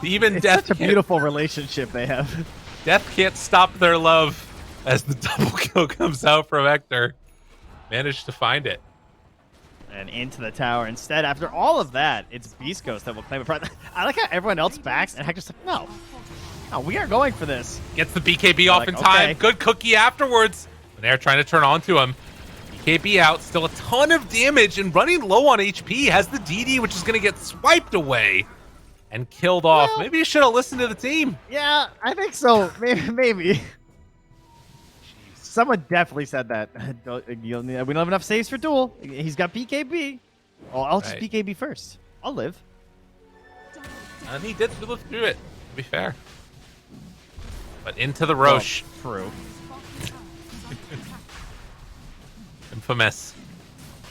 Even It's death such a beautiful relationship they have. Death can't stop their love as the double kill comes out from Hector. Managed to find it. And into the tower. Instead, after all of that, it's Beast Coast that will claim a prize. I like how everyone else backs, and Hector's like, no, we are going for this. Gets the BKB off in time. Okay. Good cookie afterwards. When they're trying to turn on to him. BKB out. Still a ton of damage and running low on HP. Has the DD, which is going to get swiped away and killed off. Well, maybe you should have listened to the team. Yeah, I think so. Maybe. Someone definitely said that. We don't have enough saves for duel. He's got BKB. Oh, I'll just BKB first. I'll live. And he did live through it, to be fair. But into the Roche. Oh, true. Infamous.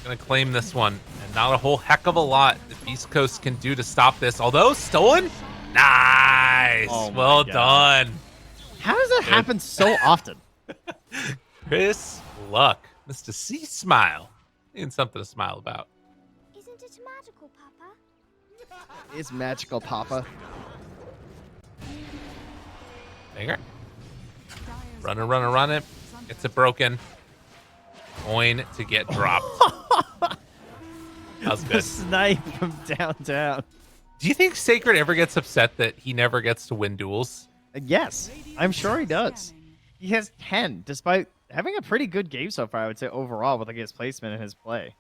Gonna claim this one. And not a whole heck of a lot that Beast Coast can do to stop this. Although, stolen? Nice! Oh well done. How does that happen so often? Chris Luck. Mr. C Smile. Need something to smile about. Isn't it magical, Papa? It's magical, Papa. Finger. Run it. Gets it broken. Going to get dropped. That was good. The snipe from downtown. Do you think Sacred ever gets upset that he never gets to win duels? Yes, I'm sure he does. He has 10, despite having a pretty good game so far, I would say, overall, with like his placement and his play.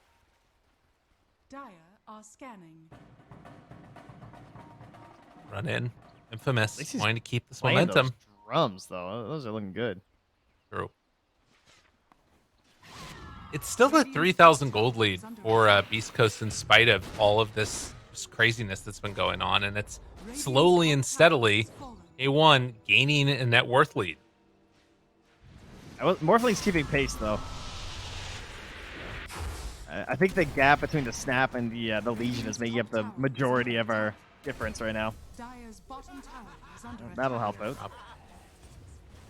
Dire are scanning. Run in. Infamous. least he's Wanting to keep this Playing momentum. those drums, though. Those are looking good. True. It's still a 3,000 gold lead for Beast Coast in spite of all of this craziness that's been going on. And it's slowly and steadily A1 gaining a net worth lead. Morphling's keeping pace, though. I think the gap between the Snap and the Legion is making up the majority of our difference right now. Dire's bottom tower is under That'll help out.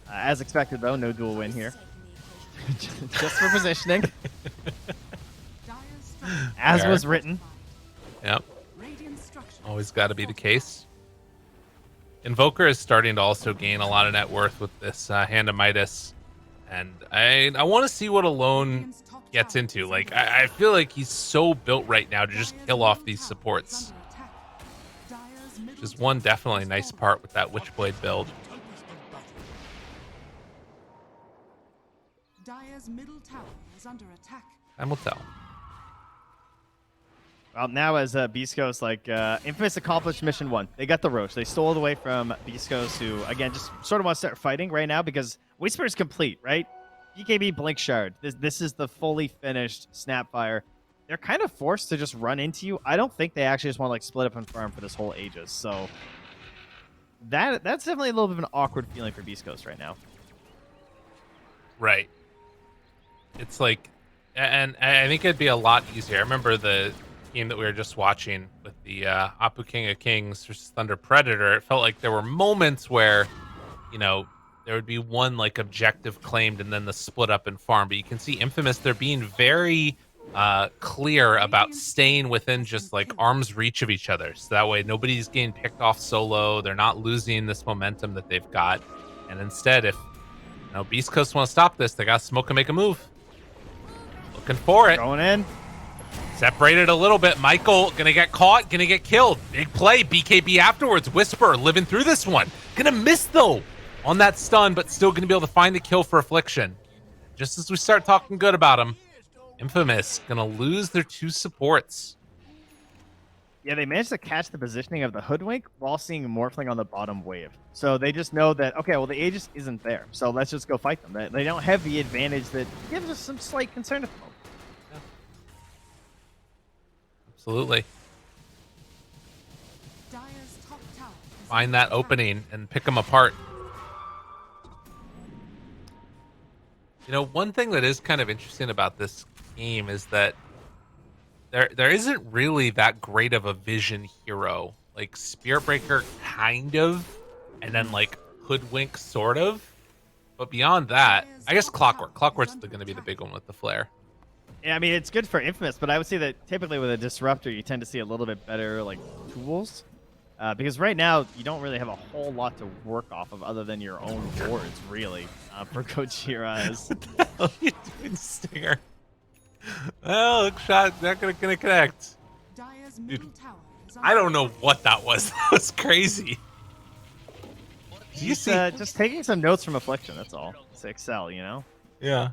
As expected, though, no dual win here. Just for positioning. As was written. Yep. Always got to be the case. Invoker is starting to also gain a lot of net worth with this Hand of Midas. And I want to see what Alone gets into. Like, I feel like he's so built right now to just kill off these supports. Which is one definitely nice part with that Witchblade build. Dire's middle tower is under attack. Time will tell. Well, now as Beast Coast, like, Infamous accomplished mission 1. They got the Roach. They stole it away from Beast Coast, who, again, just sort of want to start fighting right now because Whisper is complete, right? BKB Blink Shard. This is the fully finished Snapfire. They're kind of forced to just run into you. I don't think they actually just want to, like, split up and farm for this whole Aegis. So that's definitely a little bit of an awkward feeling for Beast Coast right now. Right. It's like, and I think it'd be a lot easier. I remember the game that we were just watching with the Apu King of Kings versus Thunder Predator. It felt like there were moments where, you know, there would be one like objective claimed and then the split up and farm. But you can see Infamous, they're being very clear about staying within just like arm's reach of each other. So that way nobody's getting picked off solo. They're not losing this momentum that they've got. And instead, if Beast Coast want to stop this, they got to smoke and make a move. Looking for it. Going in. Separated a little bit. Michael gonna get caught, gonna get killed. Big play. BKB afterwards. Whisper living through this one. Gonna miss though on that stun, but still gonna be able to find the kill for Affliction. Just as we start talking good about him, Infamous gonna lose their 2 supports. Yeah, they managed to catch the positioning of the Hoodwink while seeing Morphling on the bottom wave. So they just know that, okay, well, the Aegis isn't there. So let's just go fight them. They don't have the advantage that gives us some slight concern at the moment. Absolutely. Dire's top tower is Find that opening and pick them apart. You know, one thing that is kind of interesting about this game is that there isn't really that great of a vision hero. Like Spirit Breaker kind of, and then like Hoodwink sort of. But beyond that, I guess Clockwork. Clockwork's going to be the big one with the flare. Yeah, I mean, it's good for Infamous, but I would say that typically with a Disruptor, you tend to see a little bit better like tools. Because right now, you don't really have a whole lot to work off of other than your own boards, really, for Gojira's. What the hell are you doing, Stinger? Well, hook shot, not gonna connect. Dire's Dude, middle tower is I don't know what that was. That was crazy. Do you see? Just taking some notes from Affliction, that's all. To excel, you know? Yeah.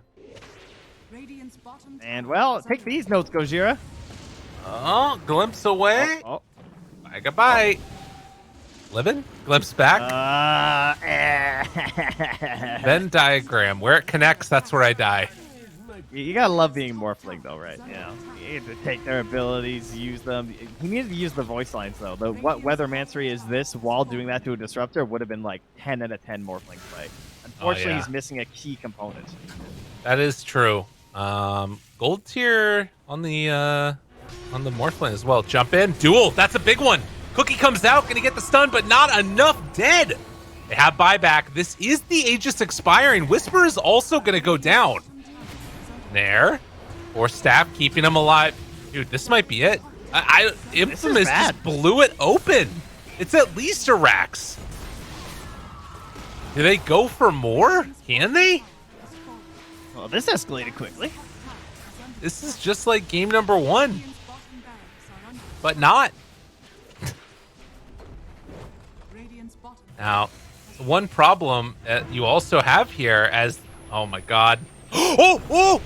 Radiant's bottom And, tower well, is take under these notes, Gojira. Oh, glimpse away. Oh. Bye, goodbye. Living? Glimpse back. Venn diagram. Where it connects, that's where I die. You gotta love being Morphling, though, right? You know, you have to take their abilities, use them. He needed to use the voice lines, though. The what Weathermancery is this while doing that to a Disruptor would have been like 10 out of 10 Morphling play. Unfortunately, he's missing a key component. That is true. Gold tier on the Morphling as well. Jump in. Duel. That's a big one. Cookie comes out, gonna get the stun, but not enough. Dead. They have buyback. This is the Aegis expiring. Whisper is also gonna go down. There. Or Staff keeping him alive. Dude, this might be it. Infamous just blew it open. It's at least a Rax. Do they go for more? Can they? Well, this escalated quickly. This is just like game number 1. But not. Now, one problem that you also have here as... Oh my god. Oh! Oh!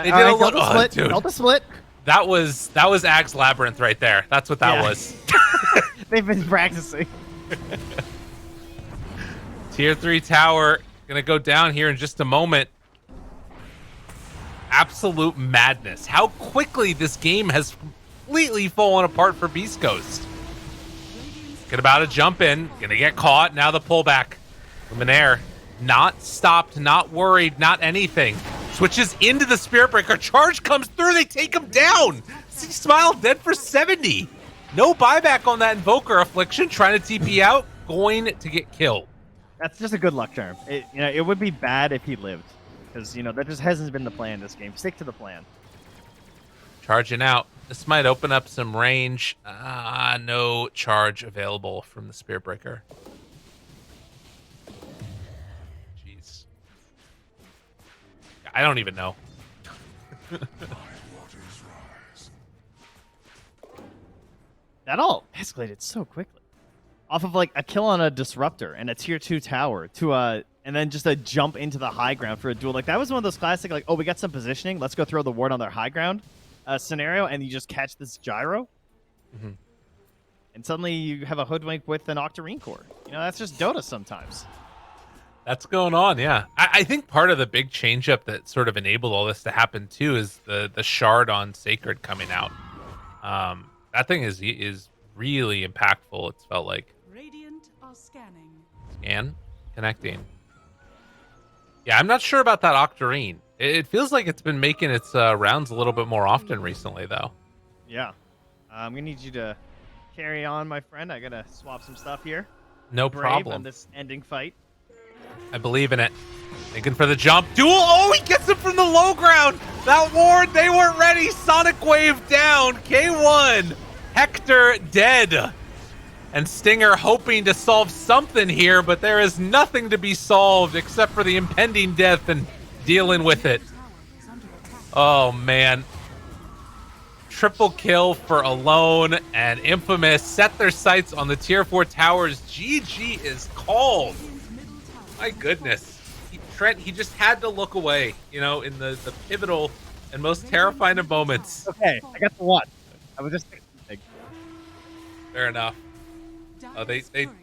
They did a little split. Dude. Delta split. That was Ag's Labyrinth right there. That's what that was. They've been practicing. Tier 3 tower gonna go down here in just a moment. Absolute madness. How quickly this game has completely fallen apart for Beast Coast. Get about to jump in. Gonna get caught. Now the pullback. Luminaire. Not stopped. Not worried. Not anything. Switches into the Spirit Breaker. Charge comes through. They take him down. See Smile dead for 70. No buyback on that Invoker. Affliction trying to TP out. Going to get killed. That's just a good luck charm. It would be bad if he lived. Because, that just hasn't been the plan in this game. Stick to the plan. Charging out. This might open up some range. No charge available from the Spirit Breaker. Jeez. I don't even know. That all escalated so quickly. Off of like a kill on a Disruptor and a tier 2 tower to and then just a jump into the high ground for a duel. Like that was one of those classic, like, oh, we got some positioning. Let's go throw the ward on their high ground. scenario, and you just catch this gyro, and suddenly you have a hoodwink with an Octarine core. You know, that's just Dota sometimes. That's going on, yeah. I think part of the big change up that sort of enabled all this to happen too is the shard on Sacred coming out. That thing is really impactful. It's felt like. Radiant are scanning. Scan, connecting. Yeah, I'm not sure about that Octarine. It feels like it's been making its rounds a little bit more often recently, though. Yeah. I'm gonna need you to carry on, my friend. I gotta swap some stuff here. No Brave problem. on this ending fight. I believe in it. Thinking for the jump. Duel. Oh, he gets it from the low ground. That ward, they weren't ready. Sonic Wave down. K1. Hector dead. And Stinger hoping to solve something here, but there is nothing to be solved except for the impending death and dealing with it. Oh, man. Triple kill for Alone, and Infamous set their sights on the tier 4 towers. GG is called. My goodness. Trent, he just had to look away, you know, in the pivotal and most terrifying of moments. Okay, I got the one. I was just thinking. Fair enough.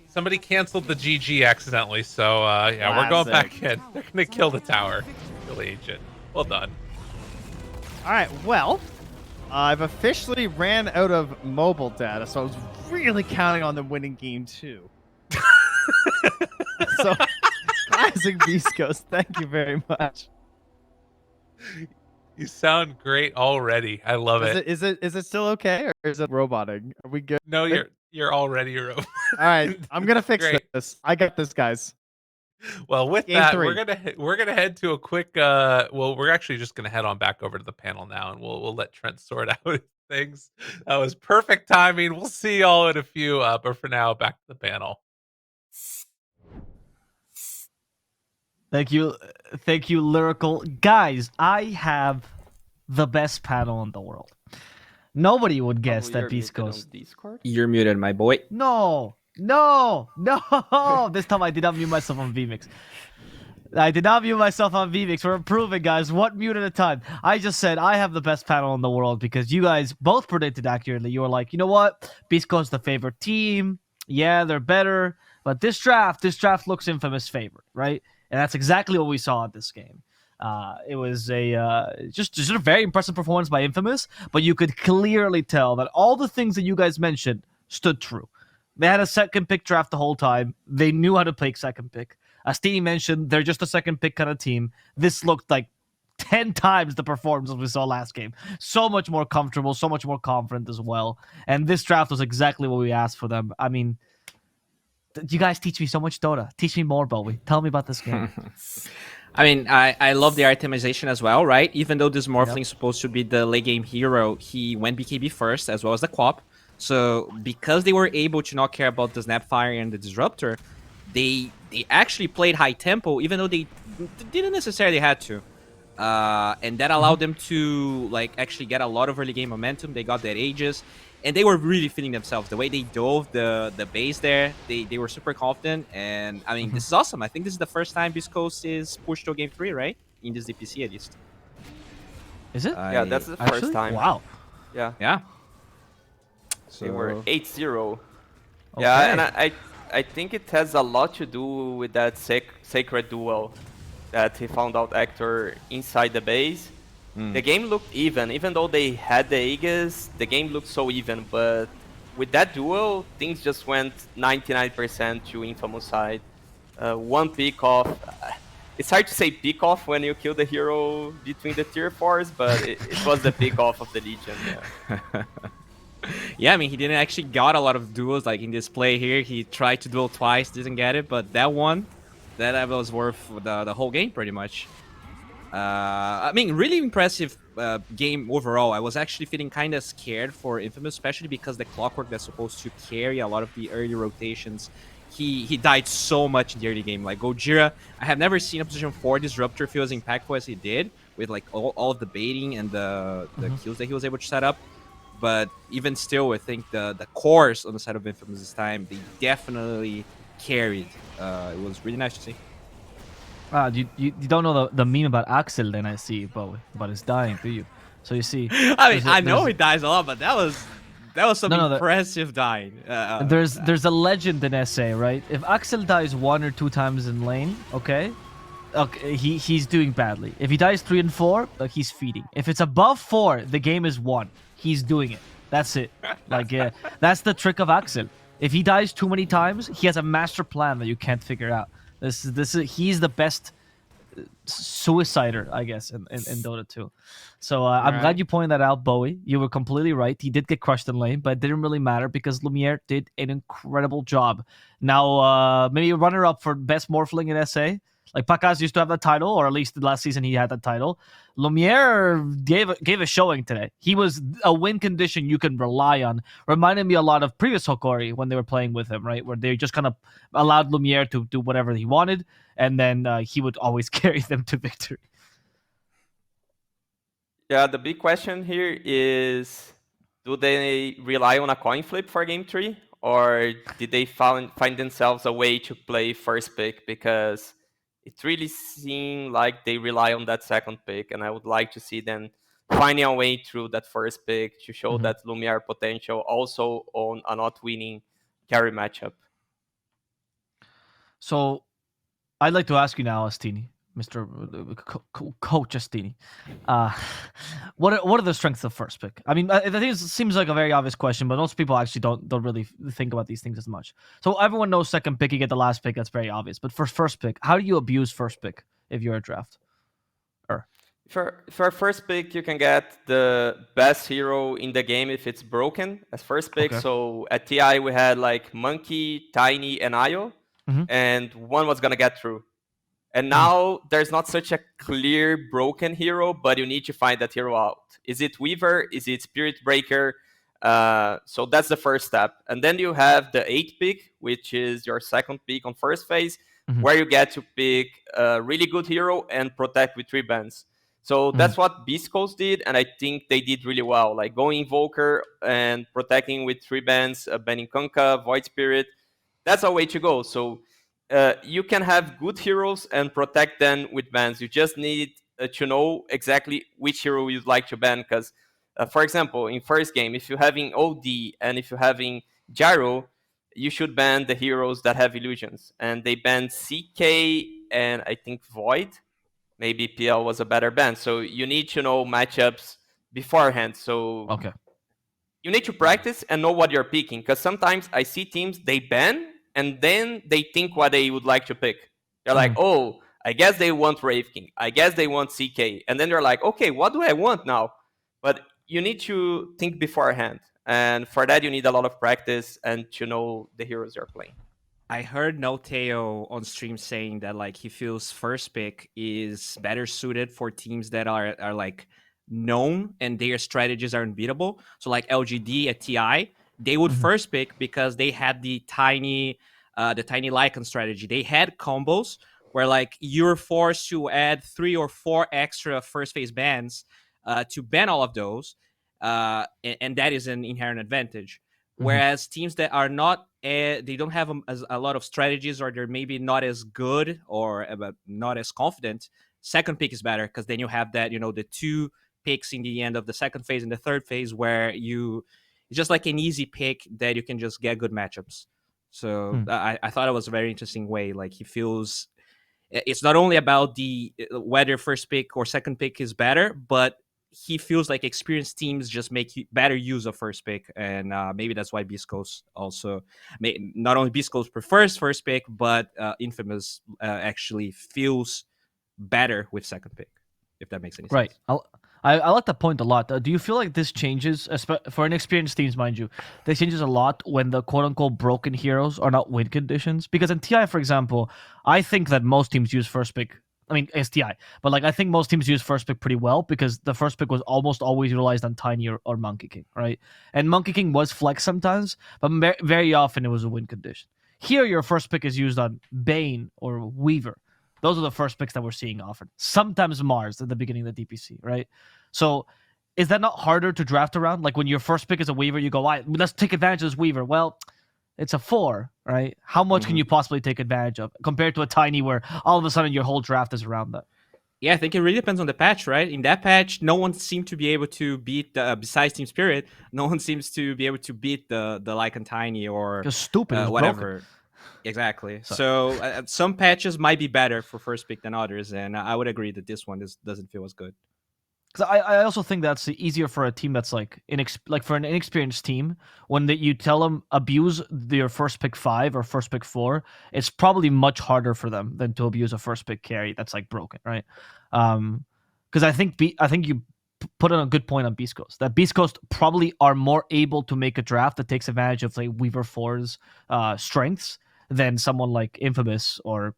Somebody canceled the GG accidentally, so yeah, we're going back in. They're gonna kill the tower. Really ancient. Well done. All right, well, I've officially ran out of mobile data, so I was really counting on them winning game 2. So, classic Beast Coast. Thank you very much. You sound great already. I love it. Is it still okay, or is it roboting? Are we good? No, you're already a robot. All right, I'm gonna fix this. I got this, guys. Well, with Game that, 3. we're gonna head to a quick. Well, we're actually just gonna head on back over to the panel now, and we'll let Trent sort out things. That was perfect timing. We'll see y'all in a few. But for now, back to the panel. Thank you, Lyrical. Guys, I have the best panel in the world. Nobody would guess that Beast Coast. You're muted, my boy. No. This time I did not mute myself on VMix. We're improving, guys. One mute at a time. I just said I have the best panel in the world because you guys both predicted accurately. You were like, you know what? Beast Coast is the favorite team. Yeah, they're better. But this draft looks Infamous favorite, right? And that's exactly what we saw at this game. It was just a very impressive performance by Infamous, but you could clearly tell that all the things that you guys mentioned stood true. They had a second pick draft the whole time. They knew how to play second pick. As Tini mentioned, they're just a second pick kind of team. This looked like 10 times the performance we saw last game. So much more comfortable, so much more confident as well. And this draft was exactly what we asked for them. I mean, you guys teach me so much Dota. Teach me more, Bowie. Tell me about this game. I mean, I love the itemization as well, right? Even though this Morphling is supposed to be the late game hero, he went BKB first, as well as the Quap. So, because they were able to not care about the Snapfire and the Disruptor, they actually played high tempo, even though they didn't necessarily have to. And that allowed them to actually get a lot of early game momentum. They got their Aegis, and they were really feeling themselves. The way they dove the base there, they were super confident. And I mean, this is awesome. I think this is the first time Beast Coast is pushed to game 3, right? In this DPC at least. Is it? Yeah, that's the first time. Wow. Yeah. So They were 8-0. Okay. Yeah, and I think it has a lot to do with that sacred duel that he found out Hector inside the base. The game looked even though they had the Aegis, the game looked so even, but with that duel, things just went 99% to Infamous side. One pick off. It's hard to say pick off when you kill the hero between the tier 4s, but it was the pick off of the Legion. Yeah. Yeah, I mean, he didn't actually got a lot of duels in this play here. He tried to duel twice, didn't get it, but that one, that was worth the whole game pretty much. I mean, really impressive game overall. I was actually feeling kind of scared for Infamous, especially because the Clockwork that's supposed to carry a lot of the early rotations, he died so much in the early game. Like Gojira, I have never seen a position 4 Disruptor feel as impactful as he did, with all of the baiting and the kills that he was able to set up. But even still, I think the cores on the side of Infamous this time, they definitely carried. It was really nice to see. You don't know the meme about Axel, then I see, but it's dying, do you? So you see, I mean, I know he dies a lot, but that was some No, no, impressive dying. there's a legend in SA, right? If Axel dies 1 or 2 times in lane, okay, he's doing badly. If he dies 3 and 4, he's feeding. If it's above 4, the game is won. He's doing it. That's it. Like, that's the trick of Axel. If he dies too many times, he has a master plan that you can't figure out. He's the best suicider, I guess, in Dota 2. So I'm glad you pointed that out, Bowie. You were completely right. He did get crushed in lane, but it didn't really matter because Lumiere did an incredible job. Now, maybe a runner-up for best Morphling in SA. Like, Pakas used to have that title, or at least last season he had that title. Lumiere gave a showing today. He was a win condition you can rely on. Reminded me a lot of previous Hokori when they were playing with him, right? Where they just kind of allowed Lumiere to do whatever he wanted, and then he would always carry them to victory. Yeah, the big question here is, do they rely on a coin flip for game 3? Or did they find themselves a way to play first pick? Because it really seemed like they rely on that second pick, and I would like to see them finding a way through that first pick to show that Lumiere potential also on a not winning carry matchup. So I'd like to ask you now, Astini, Mr. Coach Astini, what are the strengths of first pick? I mean, I think it seems like a very obvious question, but most people actually don't really think about these things as much. So everyone knows second pick, you get the last pick. That's very obvious. But for first pick, how do you abuse first pick if you're a draft? For first pick, you can get the best hero in the game if it's broken as first pick. Okay. So at TI, we had like Monkey, Tiny, and Ayo, and one was going to get through. And now there's not such a clear broken hero, but you need to find that hero out. Is it Weaver? Is it Spirit Breaker? So that's the first step. And then you have the 8th pick, which is your second pick on first phase, where you get to pick a really good hero and protect with 3 bans. So that's what beastcoast did, and I think they did really well. Like going Invoker and protecting with 3 bans, banning Kunkka, Void Spirit. That's a way to go. So you can have good heroes and protect them with bans. You just need to know exactly which hero you'd like to ban. Because, for example, in first game, if you're having OD and if you're having Gyro, you should ban the heroes that have illusions. And they banned CK and I think Void. Maybe PL was a better ban. So you need to know matchups beforehand. So you need to practice and know what you're picking. Because sometimes I see teams, they ban and then they think what they would like to pick. They're like, oh, I guess they want Wraith King. I guess they want CK. And then they're like, okay, what do I want now? But you need to think beforehand. And for that, you need a lot of practice and to know the heroes you're playing. I heard Noteo on stream saying that like he feels first pick is better suited for teams that are like known and their strategies are unbeatable. So like LGD at TI, they would first pick because they had the tiny Lycan strategy. They had combos where like you're forced to add 3 or 4 extra first phase bans to ban all of those, and that is an inherent advantage. Whereas teams that are not, they don't have a lot of strategies, or they're maybe not as good or not as confident, second pick is better because then you have that, the 2 picks in the end of the second phase and the third phase where it's just like an easy pick that you can just get good matchups. So I thought it was a very interesting way. Like he feels it's not only about whether first pick or second pick is better, but he feels like experienced teams just make better use of first pick, and maybe that's why beastcoast also, not only beastcoast prefers first pick, but Infamous actually feels better with second pick, if that makes any sense. Right. I like that point a lot. Do you feel like this changes, for inexperienced teams, mind you, this changes a lot when the quote-unquote broken heroes are not win conditions? Because in TI, for example, I think that most teams use first pick. I mean, it's TI, but like I think most teams use first pick pretty well because the first pick was almost always utilized on Tiny or Monkey King, right? And Monkey King was flex sometimes, but very often it was a win condition. Here, your first pick is used on Bane or Weaver. Those are the first picks that we're seeing often. Sometimes Mars at the beginning of the DPC, right? So is that not harder to draft around? Like when your first pick is a Weaver, you go, let's take advantage of this Weaver. Well, It's a 4, right? How much can you possibly take advantage of compared to a tiny where all of a sudden your whole draft is around that? Yeah, I think it really depends on the patch, right? In that patch, no one seemed to be able to beat besides Team Spirit. No one seems to be able to beat the Lycan Tiny or It's stupid. It's whatever. broken. Exactly. So some patches might be better for first pick than others, and I would agree that this one doesn't feel as good. Because I also think that's easier for a team that's like for an inexperienced team when you tell them abuse their first pick 5 or first pick 4, it's probably much harder for them than to abuse a first pick carry that's like broken, right? Because I think you put on a good point on Beast Coast, that Beast Coast probably are more able to make a draft that takes advantage of like Weaver 4's strengths than someone like Infamous or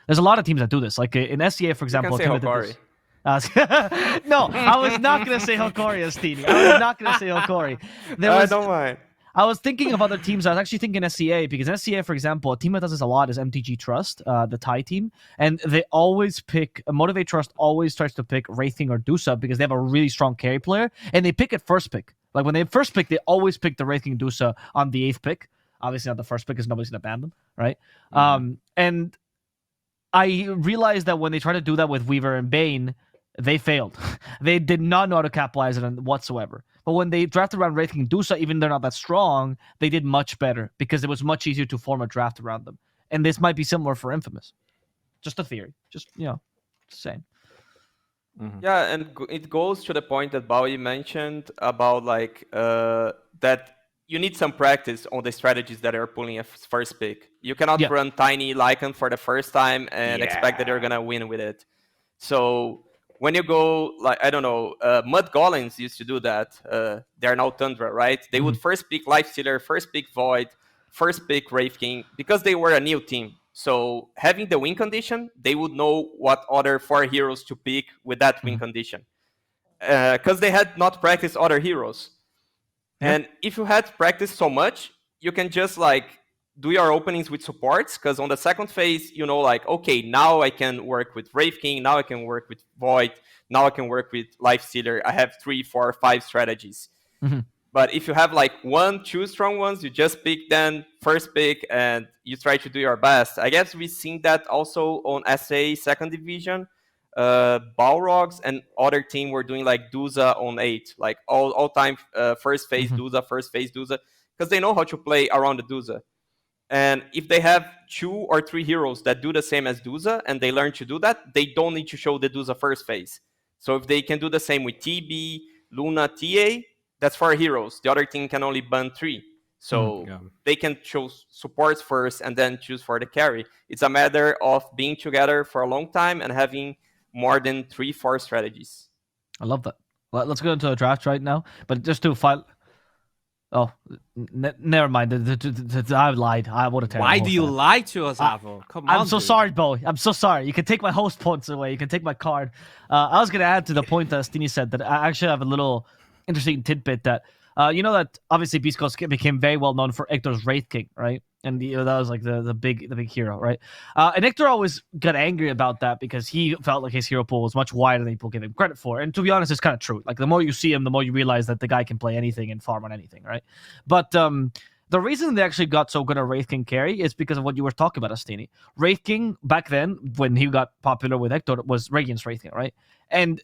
there's a lot of teams that do this. Like in SCA, for example, You can say Hokari. No, I was not going to say Hokori as Steenie. I was not going to say Hokori. I don't mind. I was thinking of other teams. I was actually thinking SCA because in SCA, for example, a team that does this a lot is MTG Trust, the Thai team. And they always pick, Motivate Trust always tries to pick Wraithing or Dusa because they have a really strong carry player. And they pick at first pick. Like when they first pick, they always pick the Wraithing Dusa on the 8th pick. Obviously not the first pick because nobody's going to ban them, right? And I realized that when they try to do that with Weaver and Bane, they failed. They did not know how to capitalize it whatsoever. But when they drafted around Wraithing Dusa, even they're not that strong, they did much better because it was much easier to form a draft around them. And this might be similar for Infamous. Just a theory. Just saying. Yeah, and it goes to the point that Bowie mentioned about like that you need some practice on the strategies that are pulling a first pick. You cannot run Tiny Lycan for the first time and expect that you're gonna win with it. So when you go, like, I don't know, Mud Golems used to do that. They're now Tundra, right? They would first pick Lifestealer, first pick Void, first pick Wraith King, because they were a new team. So having the win condition, they would know what other 4 heroes to pick with that win condition. Because they had not practiced other heroes. And if you had practiced so much, you can just like do your openings with supports, because on the second phase, like, okay, now I can work with Wraith King, now I can work with Void, now I can work with Lifestealer. I have 3, 4, 5 strategies. But if you have like 1, 2 strong ones, you just pick them first pick and you try to do your best. I guess we've seen that also on SA second division. Balrogs and other team were doing like Dusa on 8, like all time first phase Dusa, first phase Dusa, because they know how to play around the Dusa. And if they have 2 or 3 heroes that do the same as Dusa and they learn to do that, they don't need to show the Dusa first phase. So if they can do the same with TB, Luna, TA, that's 4 heroes. The other team can only ban 3. So they can choose supports first and then choose for the carry. It's a matter of being together for a long time and having more than 3, 4 strategies. I love that. Well, let's go into a draft right now. But just to file... Oh, never mind. I lied. I would have taken. Why do you lie to us, Avo? Come on. I'm so sorry, Bowie. I'm so sorry. You can take my host points away. You can take my card. I was going to add to the point that Steenie said that I actually have a little interesting tidbit that that obviously Beast Coast became very well known for Hector's Wraith King, right? And that was like the big hero, right? And Hector always got angry about that because he felt like his hero pool was much wider than people give him credit for. And to be honest, it's kind of true. Like the more you see him, the more you realize that the guy can play anything and farm on anything, right? But the reason they actually got so good at Wraith King carry is because of what you were talking about, Astini. Wraith King, back then, when he got popular with Hector, was Radiant's Wraith King, right? And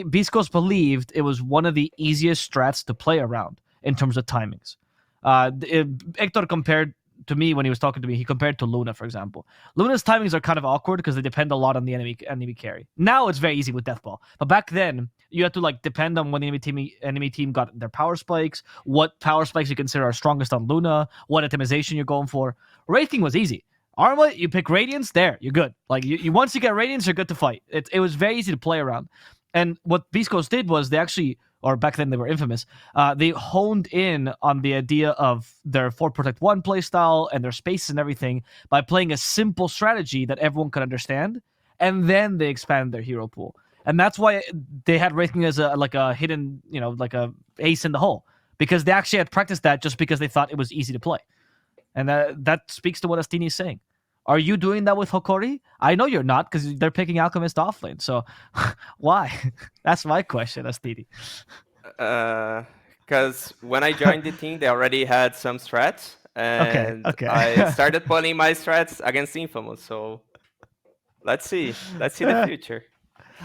Beast Coast believed it was one of the easiest strats to play around in terms of timings. Hector compared to me when he was talking to me, he compared to Luna, for example. Luna's timings are kind of awkward because they depend a lot on the enemy carry. Now it's very easy with Deathball, but back then you had to like depend on when the enemy team got their power spikes, what power spikes you consider are strongest on Luna, what itemization you're going for. Wraith King was easy. Armlet, you pick Radiance, there, you're good. Like you once you get Radiance, you're good to fight. It was very easy to play around. And what Beast Coast did was they actually, or back then they were Infamous, they honed in on the idea of their 4 Protect 1 playstyle and their space and everything by playing a simple strategy that everyone could understand, and then they expanded their hero pool. And that's why they had Wraith King as a hidden, like a ace in the hole, because they actually had practiced that just because they thought it was easy to play. And that speaks to what Astini is saying. Are you doing that with Hokori? I know you're not, because they're picking Alchemist offlane. So why? That's my question, Astini. Because when I joined the team, they already had some strats. and Okay. I started pulling my strats against Infamous. So let's see the future.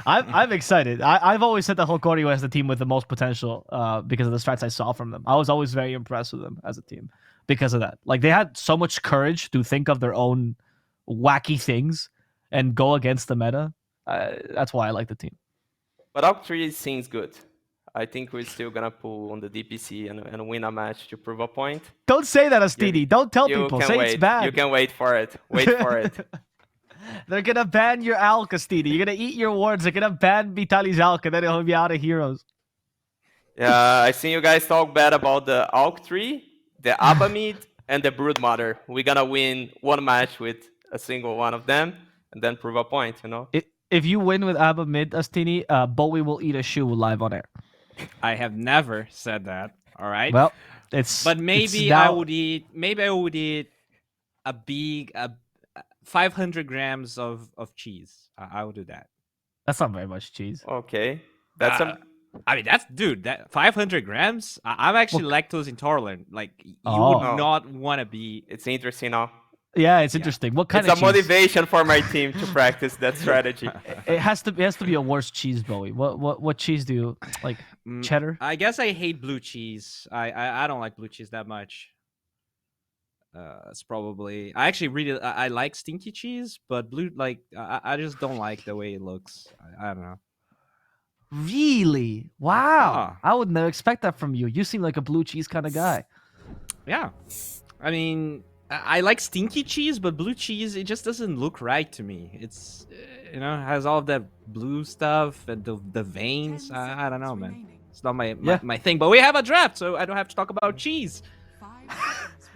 I'm excited. I've always said that Holcorio has the team with the most potential because of the strats I saw from them. I was always very impressed with them as a team because of that. Like they had so much courage to think of their own wacky things and go against the meta. That's why I like the team. But Alk 3 seems good. I think we're still gonna pull on the DPC and win a match to prove a point. Don't say that, Astini. Don't tell You people. can Say wait. it's bad. You can wait for it. Wait for it. They're gonna ban your Alk, Astini. You're gonna eat your words. They're gonna ban Vitali's Alk, and then he'll be out of heroes. Yeah, I seen you guys talk bad about the Alk 3, the Abba mid, and the Broodmother. We're gonna win one match with a single one of them, and then prove a point, you know? If you win with Abba mid, Astini, Bowie will eat a shoe live on air. I have never said that. All right. Well, it's but maybe it's now... I would eat. Maybe I would eat a big 500 grams of cheese. I would do that. That's not very much cheese. Okay, that's I mean, that 500 grams. I'm actually lactose intolerant. Like you would not want to be. It's interesting now. Yeah, it's interesting. What kind it's of cheese? It's a motivation for my team to practice that strategy. It has to be a worse cheese, Bowie. What cheese do you like? Cheddar? I guess I hate blue cheese. I don't like blue cheese that much. It's probably I actually really I like stinky cheese, but blue I just don't like the way it looks. I don't know. Really? Wow. I would never expect that from you. You seem like a blue cheese kind of guy. Yeah. I mean, I like stinky cheese, but blue cheese, it just doesn't look right to me. It's, has all of that blue stuff and the veins. I don't know, man. It's not my thing. But we have a draft, so I don't have to talk about cheese.